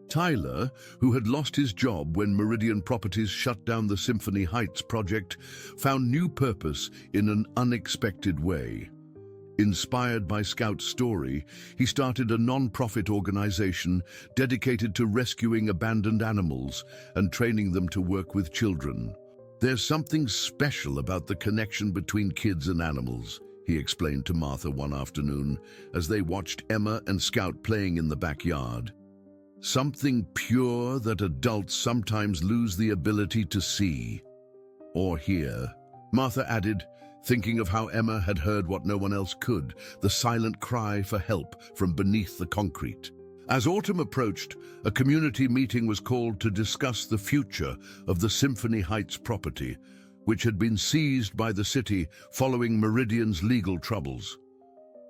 Tyler, who had lost his job when Meridian Properties shut down the Symphony Heights project, found new purpose in an unexpected way. Inspired by Scout's story, he started a non-profit organization dedicated to rescuing abandoned animals and training them to work with children. "There's something special about the connection between kids and animals," he explained to Martha one afternoon as they watched Emma and Scout playing in the backyard. "Something pure that adults sometimes lose the ability to see or hear," Martha added, thinking of how Emma had heard what no one else could, the silent cry for help from beneath the concrete. As autumn approached, a community meeting was called to discuss the future of the Symphony Heights property, which had been seized by the city following Meridian's legal troubles.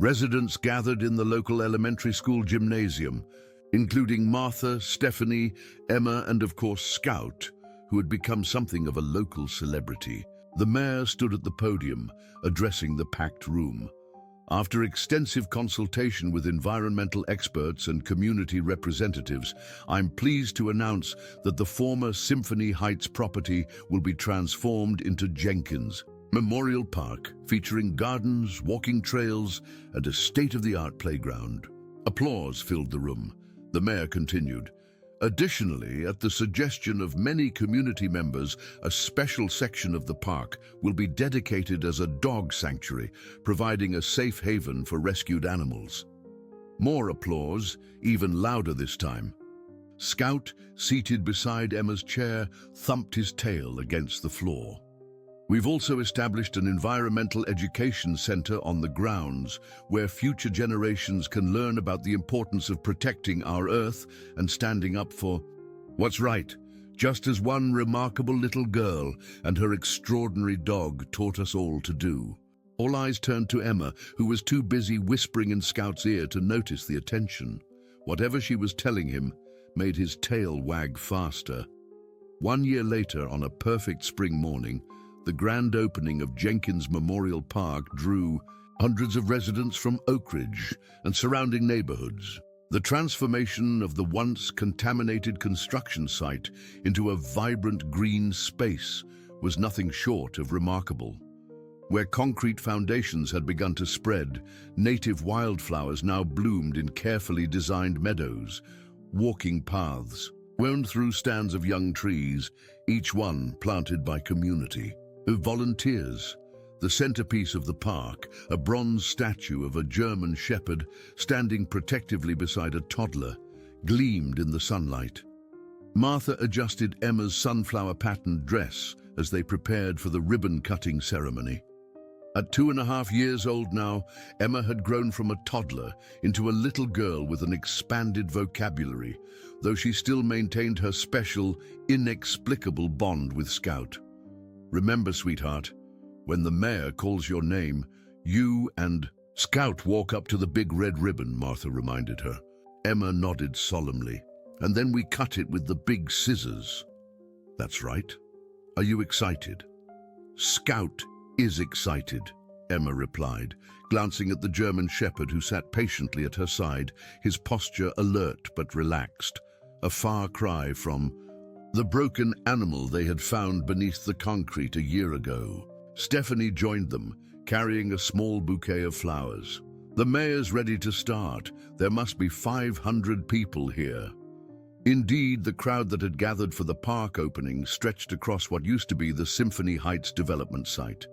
Residents gathered in the local elementary school gymnasium, including Martha, Stephanie, Emma, and of course Scout, who had become something of a local celebrity. The mayor stood at the podium, addressing the packed room. After extensive consultation with environmental experts and community representatives, I'm pleased to announce that the former Symphony Heights property will be transformed into Jenkins Memorial Park, featuring gardens, walking trails, and a state-of-the-art playground. Applause filled the room. The mayor continued, "Additionally, at the suggestion of many community members, a special section of the park will be dedicated as a dog sanctuary, providing a safe haven for rescued animals." More applause, even louder this time. Scout, seated beside Emma's chair, thumped his tail against the floor. "We've also established an environmental education center on the grounds where future generations can learn about the importance of protecting our Earth and standing up for what's right, just as one remarkable little girl and her extraordinary dog taught us all to do." All eyes turned to Emma, who was too busy whispering in Scout's ear to notice the attention. Whatever she was telling him made his tail wag faster. 1 year later, on a perfect spring morning, the grand opening of Jenkins Memorial Park drew hundreds of residents from Oak Ridge and surrounding neighborhoods. The transformation of the once contaminated construction site into a vibrant green space was nothing short of remarkable. Where concrete foundations had begun to spread, native wildflowers now bloomed in carefully designed meadows, walking paths, wound through stands of young trees, each one planted by community volunteers. The centerpiece of the park, a bronze statue of a German shepherd standing protectively beside a toddler, gleamed in the sunlight. Martha adjusted Emma's sunflower-patterned dress as they prepared for the ribbon-cutting ceremony. At 2.5 years old now, Emma had grown from a toddler into a little girl with an expanded vocabulary, though she still maintained her special, inexplicable bond with Scout. "Remember, sweetheart, when the mayor calls your name, you and Scout walk up to the big red ribbon," Martha reminded her. Emma nodded solemnly. "And then we cut it with the big scissors." "That's right. Are you excited?" "Scout is excited," Emma replied, glancing at the German shepherd who sat patiently at her side, his posture alert but relaxed, a far cry from the broken animal they had found beneath the concrete a year ago. Stephanie joined them, carrying a small bouquet of flowers. "The mayor's ready to start. There must be 500 people here." Indeed, the crowd that had gathered for the park opening stretched across what used to be the Symphony Heights development site.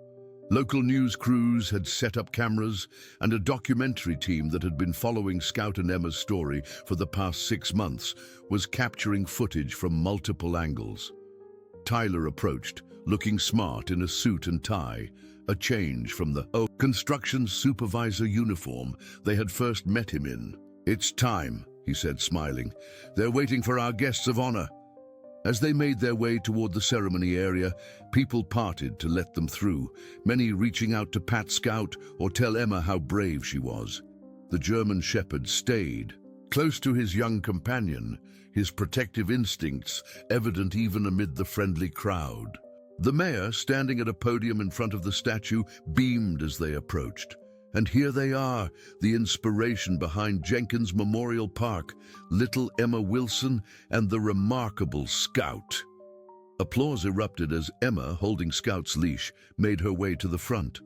Local news crews had set up cameras, and a documentary team that had been following Scout and Emma's story for the past 6 months was capturing footage from multiple angles. Tyler approached, looking smart in a suit and tie, a change from the construction supervisor uniform they had first met him in. "It's time," he said, smiling. "They're waiting for our guests of honor." As they made their way toward the ceremony area, people parted to let them through, many reaching out to pat Scout or tell Emma how brave she was. The German shepherd stayed, close to his young companion, his protective instincts evident even amid the friendly crowd. The mayor, standing at a podium in front of the statue, beamed as they approached. And here they are, the inspiration behind Jenkins Memorial Park, little Emma Wilson and the remarkable Scout. Applause erupted as Emma, holding Scout's leash, made her way to the front.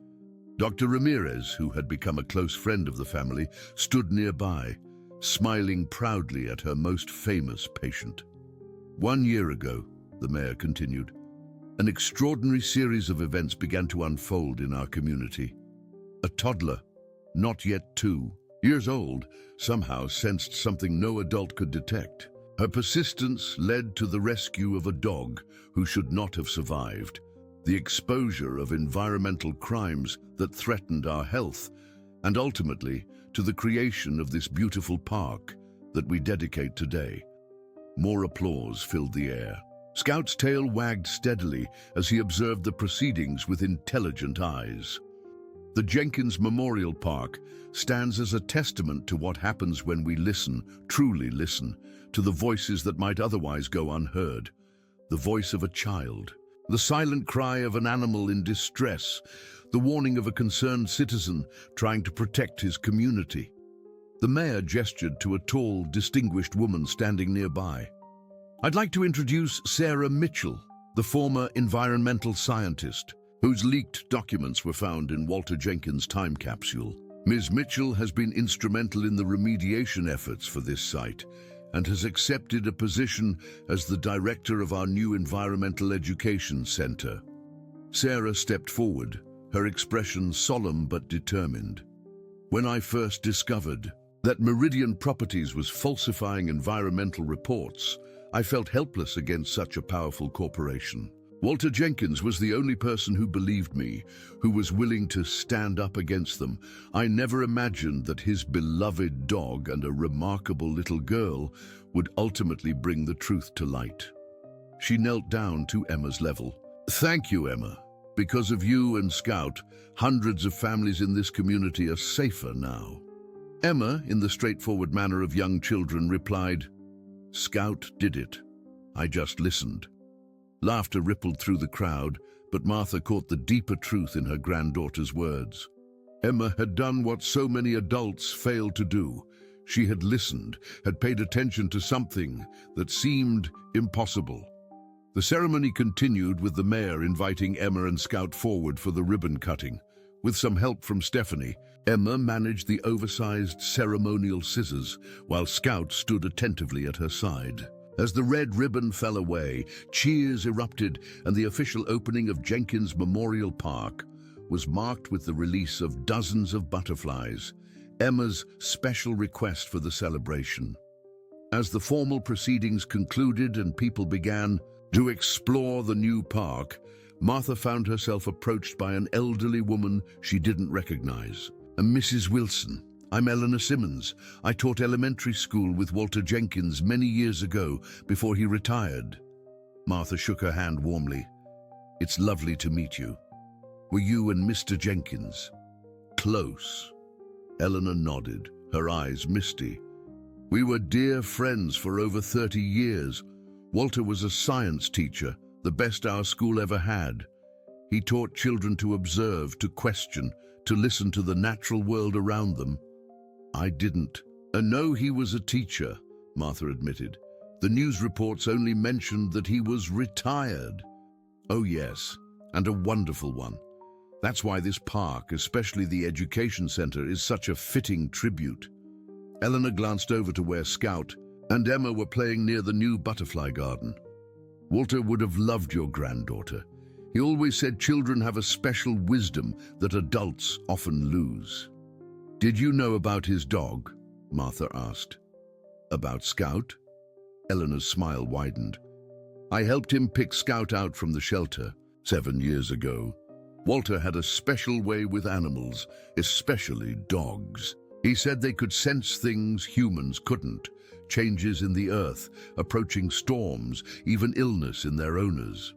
Dr. Ramirez, who had become a close friend of the family, stood nearby, smiling proudly at her most famous patient. 1 year ago, the mayor continued, an extraordinary series of events began to unfold in our community. A toddler, not yet 2 years old, somehow sensed something no adult could detect. Her persistence led to the rescue of a dog who should not have survived, the exposure of environmental crimes that threatened our health, and ultimately to the creation of this beautiful park that we dedicate today. More applause filled the air. Scout's tail wagged steadily as he observed the proceedings with intelligent eyes. The Jenkins Memorial Park stands as a testament to what happens when we listen, truly listen, to the voices that might otherwise go unheard. The voice of a child, the silent cry of an animal in distress, the warning of a concerned citizen trying to protect his community. The mayor gestured to a tall, distinguished woman standing nearby. "I'd like to introduce Sarah Mitchell, the former environmental scientist, whose leaked documents were found in Walter Jenkins' time capsule. Ms. Mitchell has been instrumental in the remediation efforts for this site and has accepted a position as the director of our new Environmental Education Center." Sarah stepped forward, her expression solemn but determined. "When I first discovered that Meridian Properties was falsifying environmental reports, I felt helpless against such a powerful corporation. Walter Jenkins was the only person who believed me, who was willing to stand up against them. I never imagined that his beloved dog and a remarkable little girl would ultimately bring the truth to light." She knelt down to Emma's level. "Thank you, Emma. Because of you and Scout, hundreds of families in this community are safer now." Emma, in the straightforward manner of young children, replied, "Scout did it. I just listened." Laughter rippled through the crowd, but Martha caught the deeper truth in her granddaughter's words. Emma had done what so many adults fail to do. She had listened, had paid attention to something that seemed impossible. The ceremony continued with the mayor inviting Emma and Scout forward for the ribbon cutting. With some help from Stephanie, Emma managed the oversized ceremonial scissors, while Scout stood attentively at her side. As the red ribbon fell away, cheers erupted, and the official opening of Jenkins Memorial Park was marked with the release of dozens of butterflies, Emma's special request for the celebration. As the formal proceedings concluded and people began to explore the new park, Martha found herself approached by an elderly woman she didn't recognize. "Mrs. Wilson, I'm Eleanor Simmons. I taught elementary school with Walter Jenkins many years ago before he retired." Martha shook her hand warmly. "It's lovely to meet you. Were you and Mr. Jenkins close?" Eleanor nodded, her eyes misty. "We were dear friends for over 30 years. Walter was a science teacher, the best our school ever had. He taught children to observe, to question, to listen to the natural world around them. I didn't." "No, he was a teacher," Martha admitted. "The news reports only mentioned that he was retired." "Oh yes, and a wonderful one. That's why this park, especially the education center, is such a fitting tribute." Eleanor glanced over to where Scout and Emma were playing near the new butterfly garden. "Walter would have loved your granddaughter. He always said children have a special wisdom that adults often lose." "Did you know about his dog?" Martha asked. "About Scout?" Eleanor's smile widened. "I helped him pick Scout out from the shelter 7 years ago. Walter had a special way with animals, especially dogs. He said they could sense things humans couldn't, changes in the earth, approaching storms, even illness in their owners."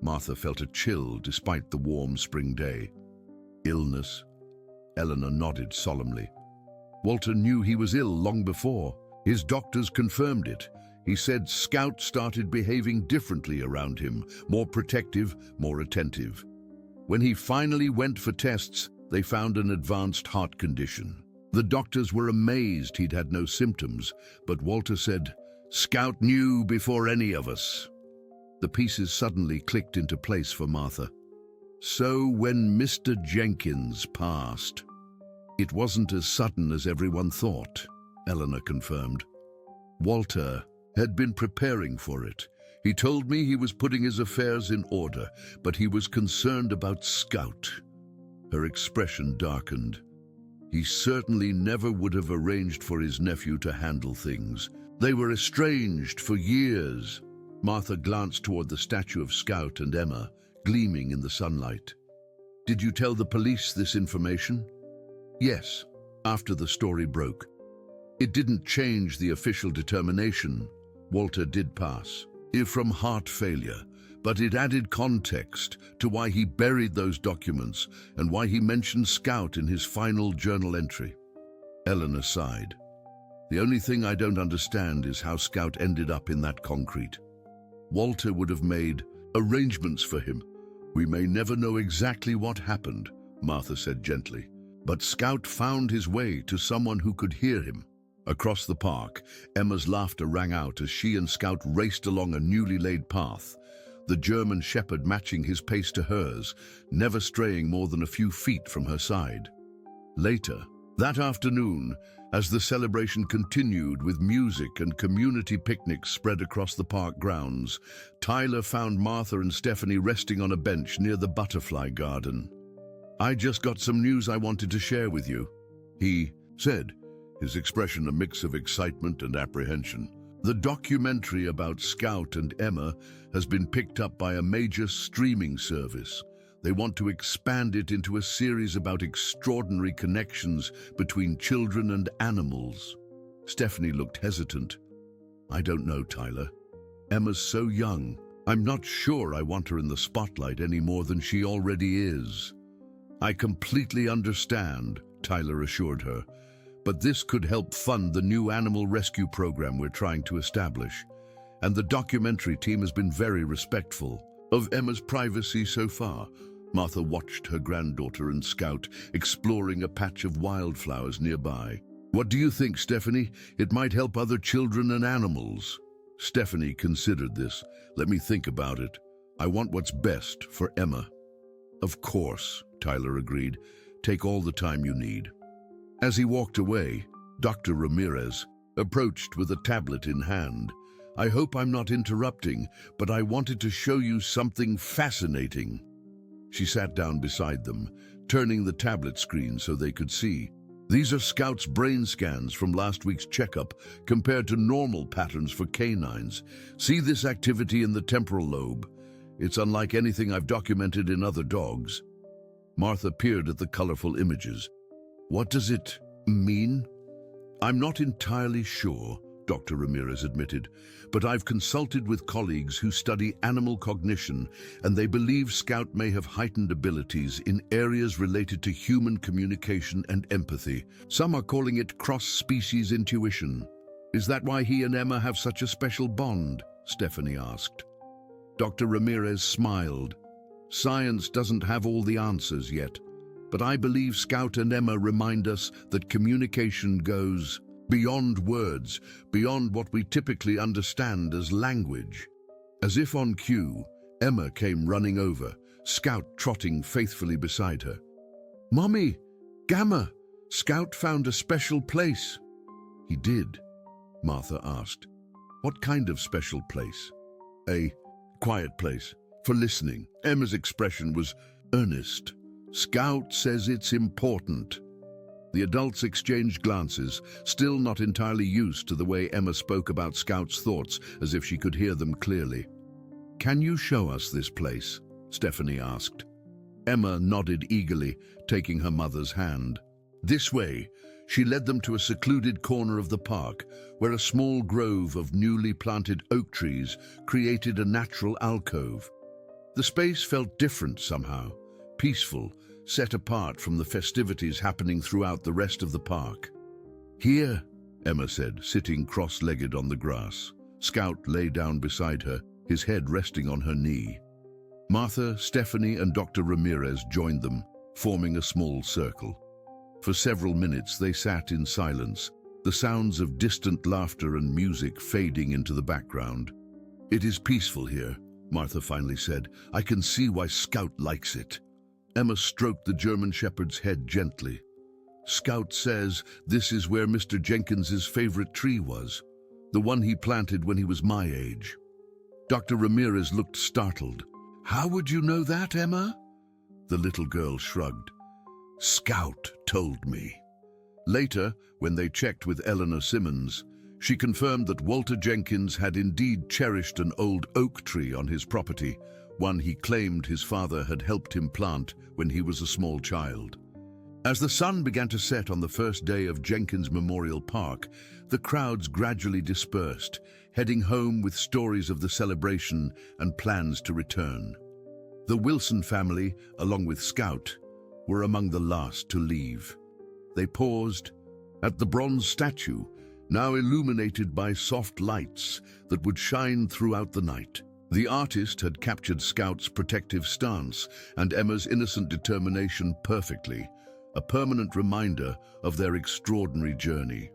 Martha felt a chill despite the warm spring day. "Illness?" Eleanor nodded solemnly. "Walter knew he was ill long before. His doctors confirmed it. He said Scout started behaving differently around him, more protective, more attentive. When he finally went for tests, they found an advanced heart condition. The doctors were amazed he'd had no symptoms, but Walter said, 'Scout knew before any of us.'" The pieces suddenly clicked into place for Martha. "So when Mr. Jenkins passed, it wasn't as sudden as everyone thought," Eleanor confirmed. "Walter had been preparing for it. He told me he was putting his affairs in order, but he was concerned about Scout." Her expression darkened. "He certainly never would have arranged for his nephew to handle things. They were estranged for years." Martha glanced toward the statue of Scout and Emma, gleaming in the sunlight. "Did you tell the police this information?" "Yes, after the story broke. It didn't change the official determination. Walter did pass, from heart failure, but it added context to why he buried those documents and why he mentioned Scout in his final journal entry." Eleanor sighed. "The only thing I don't understand is how Scout ended up in that concrete. Walter would have made arrangements for him. We may never know exactly what happened," Martha said gently, "but Scout found his way to someone who could hear him." Across the park, Emma's laughter rang out as she and Scout raced along a newly laid path, the German shepherd matching his pace to hers, never straying more than a few feet from her side. Later, that afternoon, as the celebration continued with music and community picnics spread across the park grounds, Tyler found Martha and Stephanie resting on a bench near the butterfly garden. "I just got some news I wanted to share with you," he said, his expression a mix of excitement and apprehension. "The documentary about Scout and Emma has been picked up by a major streaming service. They want to expand it into a series about extraordinary connections between children and animals." Stephanie looked hesitant. "I don't know, Tyler. Emma's so young. I'm not sure I want her in the spotlight any more than she already is." "I completely understand," Tyler assured her. but this could help fund the new animal rescue program we're trying to establish. And the documentary team has been very respectful of Emma's privacy so far. Martha watched her granddaughter and Scout exploring a patch of wildflowers nearby. What do you think, Stephanie? It might help other children and animals. Stephanie considered this. Let me think about it. I want what's best for Emma. Of course, Tyler agreed. Take all the time you need. As he walked away, Dr. Ramirez approached with a tablet in hand. I hope I'm not interrupting, but I wanted to show you something fascinating. She sat down beside them, turning the tablet screen so they could see. These are Scout's brain scans from last week's checkup compared to normal patterns for canines. See this activity in the temporal lobe? It's unlike anything I've documented in other dogs. Martha peered at the colorful images. What does it mean? I'm not entirely sure, Dr. Ramirez admitted, but I've consulted with colleagues who study animal cognition, and they believe Scout may have heightened abilities in areas related to human communication and empathy. Some are calling it cross-species intuition. Is that why he and Emma have such a special bond? Stephanie asked. Dr. Ramirez smiled. Science doesn't have all the answers yet, but I believe Scout and Emma remind us that communication goes beyond words, beyond what we typically understand as language. As if on cue, Emma came running over, Scout trotting faithfully beside her. Mommy, Gamma, Scout found a special place. He did, Martha asked. What kind of special place? A quiet place for listening. Emma's expression was earnest. Scout says it's important. The adults exchanged glances, still not entirely used to the way Emma spoke about Scout's thoughts, as if she could hear them clearly. Can you show us this place? Stephanie asked. Emma nodded eagerly, taking her mother's hand. This way, she led them to a secluded corner of the park, where a small grove of newly planted oak trees created a natural alcove. The space felt different somehow, peaceful, set apart from the festivities happening throughout the rest of the park. Here, Emma said, sitting cross-legged on the grass. Scout lay down beside her, his head resting on her knee. Martha, Stephanie, and Dr. Ramirez joined them, forming a small circle. For several minutes they sat in silence, the sounds of distant laughter and music fading into the background. It is peaceful here, Martha finally said. I can see why Scout likes it. Emma stroked the German Shepherd's head gently. Scout says this is where Mr. Jenkins's favorite tree was, the one he planted when he was my age. Dr. Ramirez looked startled. How would you know that, Emma? The little girl shrugged. Scout told me. Later, when they checked with Eleanor Simmons, she confirmed that Walter Jenkins had indeed cherished an old oak tree on his property, one he claimed his father had helped him plant when he was a small child. As the sun began to set on the first day of Jenkins Memorial Park, the crowds gradually dispersed, heading home with stories of the celebration and plans to return. The Wilson family, along with Scout, were among the last to leave. They paused at the bronze statue, now illuminated by soft lights that would shine throughout the night. The artist had captured Scout's protective stance and Emma's innocent determination perfectly, a permanent reminder of their extraordinary journey.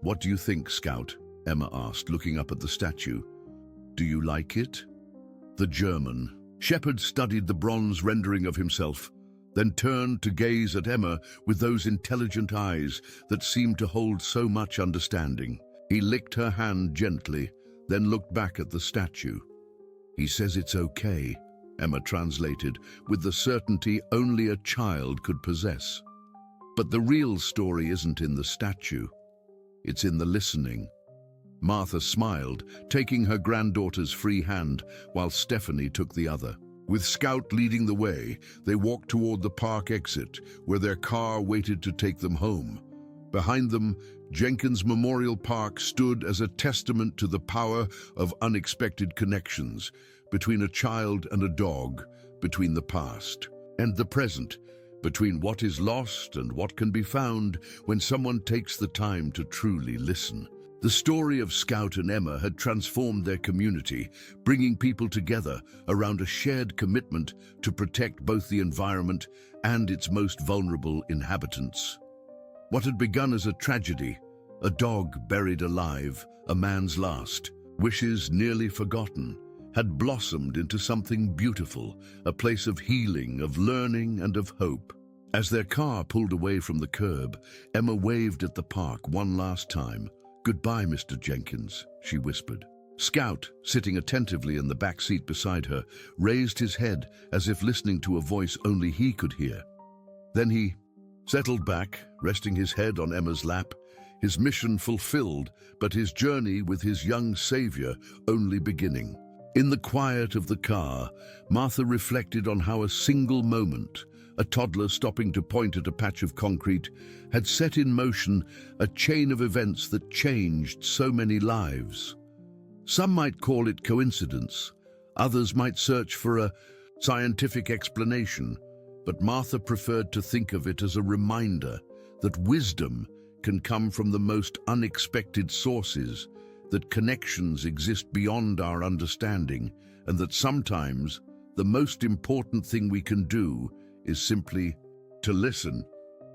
What do you think, Scout? Emma asked, looking up at the statue. Do you like it? The German Shepherd studied the bronze rendering of himself, then turned to gaze at Emma with those intelligent eyes that seemed to hold so much understanding. He licked her hand gently, then looked back at the statue. He says it's okay, Emma translated, with the certainty only a child could possess. But the real story isn't in the statue. It's in the listening. Martha smiled, taking her granddaughter's free hand, while Stephanie took the other. With Scout leading the way, they walked toward the park exit, where their car waited to take them home. Behind them, Jenkins Memorial Park stood as a testament to the power of unexpected connections between a child and a dog, between the past and the present, between what is lost and what can be found when someone takes the time to truly listen. The story of Scout and Emma had transformed their community, bringing people together around a shared commitment to protect both the environment and its most vulnerable inhabitants. What had begun as a tragedy, a dog buried alive, a man's last, wishes nearly forgotten, had blossomed into something beautiful, a place of healing, of learning, and of hope. As their car pulled away from the curb, Emma waved at the park one last time. "Goodbye, Mr. Jenkins," she whispered. Scout, sitting attentively in the back seat beside her, raised his head as if listening to a voice only he could hear. Then he settled back, resting his head on Emma's lap, his mission fulfilled, but his journey with his young savior only beginning. In the quiet of the car, Martha reflected on how a single moment, a toddler stopping to point at a patch of concrete, had set in motion a chain of events that changed so many lives. Some might call it coincidence, others might search for a scientific explanation, but Martha preferred to think of it as a reminder that wisdom can come from the most unexpected sources, that connections exist beyond our understanding, and that sometimes the most important thing we can do is simply to listen.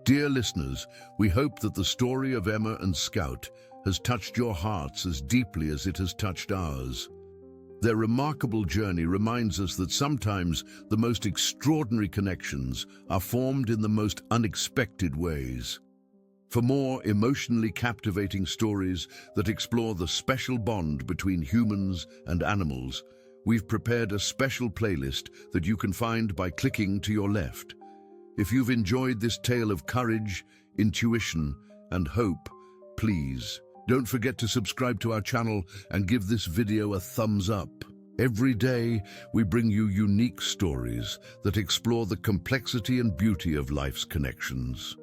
Dear listeners, we hope that the story of Emma and Scout has touched your hearts as deeply as it has touched ours. Their remarkable journey reminds us that sometimes the most extraordinary connections are formed in the most unexpected ways. For more emotionally captivating stories that explore the special bond between humans and animals, we've prepared a special playlist that you can find by clicking to your left. If you've enjoyed this tale of courage, intuition, and hope, please don't forget to subscribe to our channel and give this video a thumbs up. Every day, we bring you unique stories that explore the complexity and beauty of life's connections.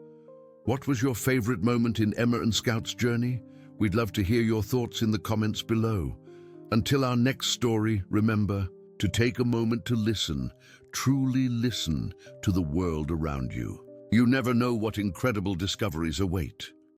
What was your favorite moment in Emma and Scout's journey? We'd love to hear your thoughts in the comments below. Until our next story, remember to take a moment to listen, truly listen to the world around you. You never know what incredible discoveries await.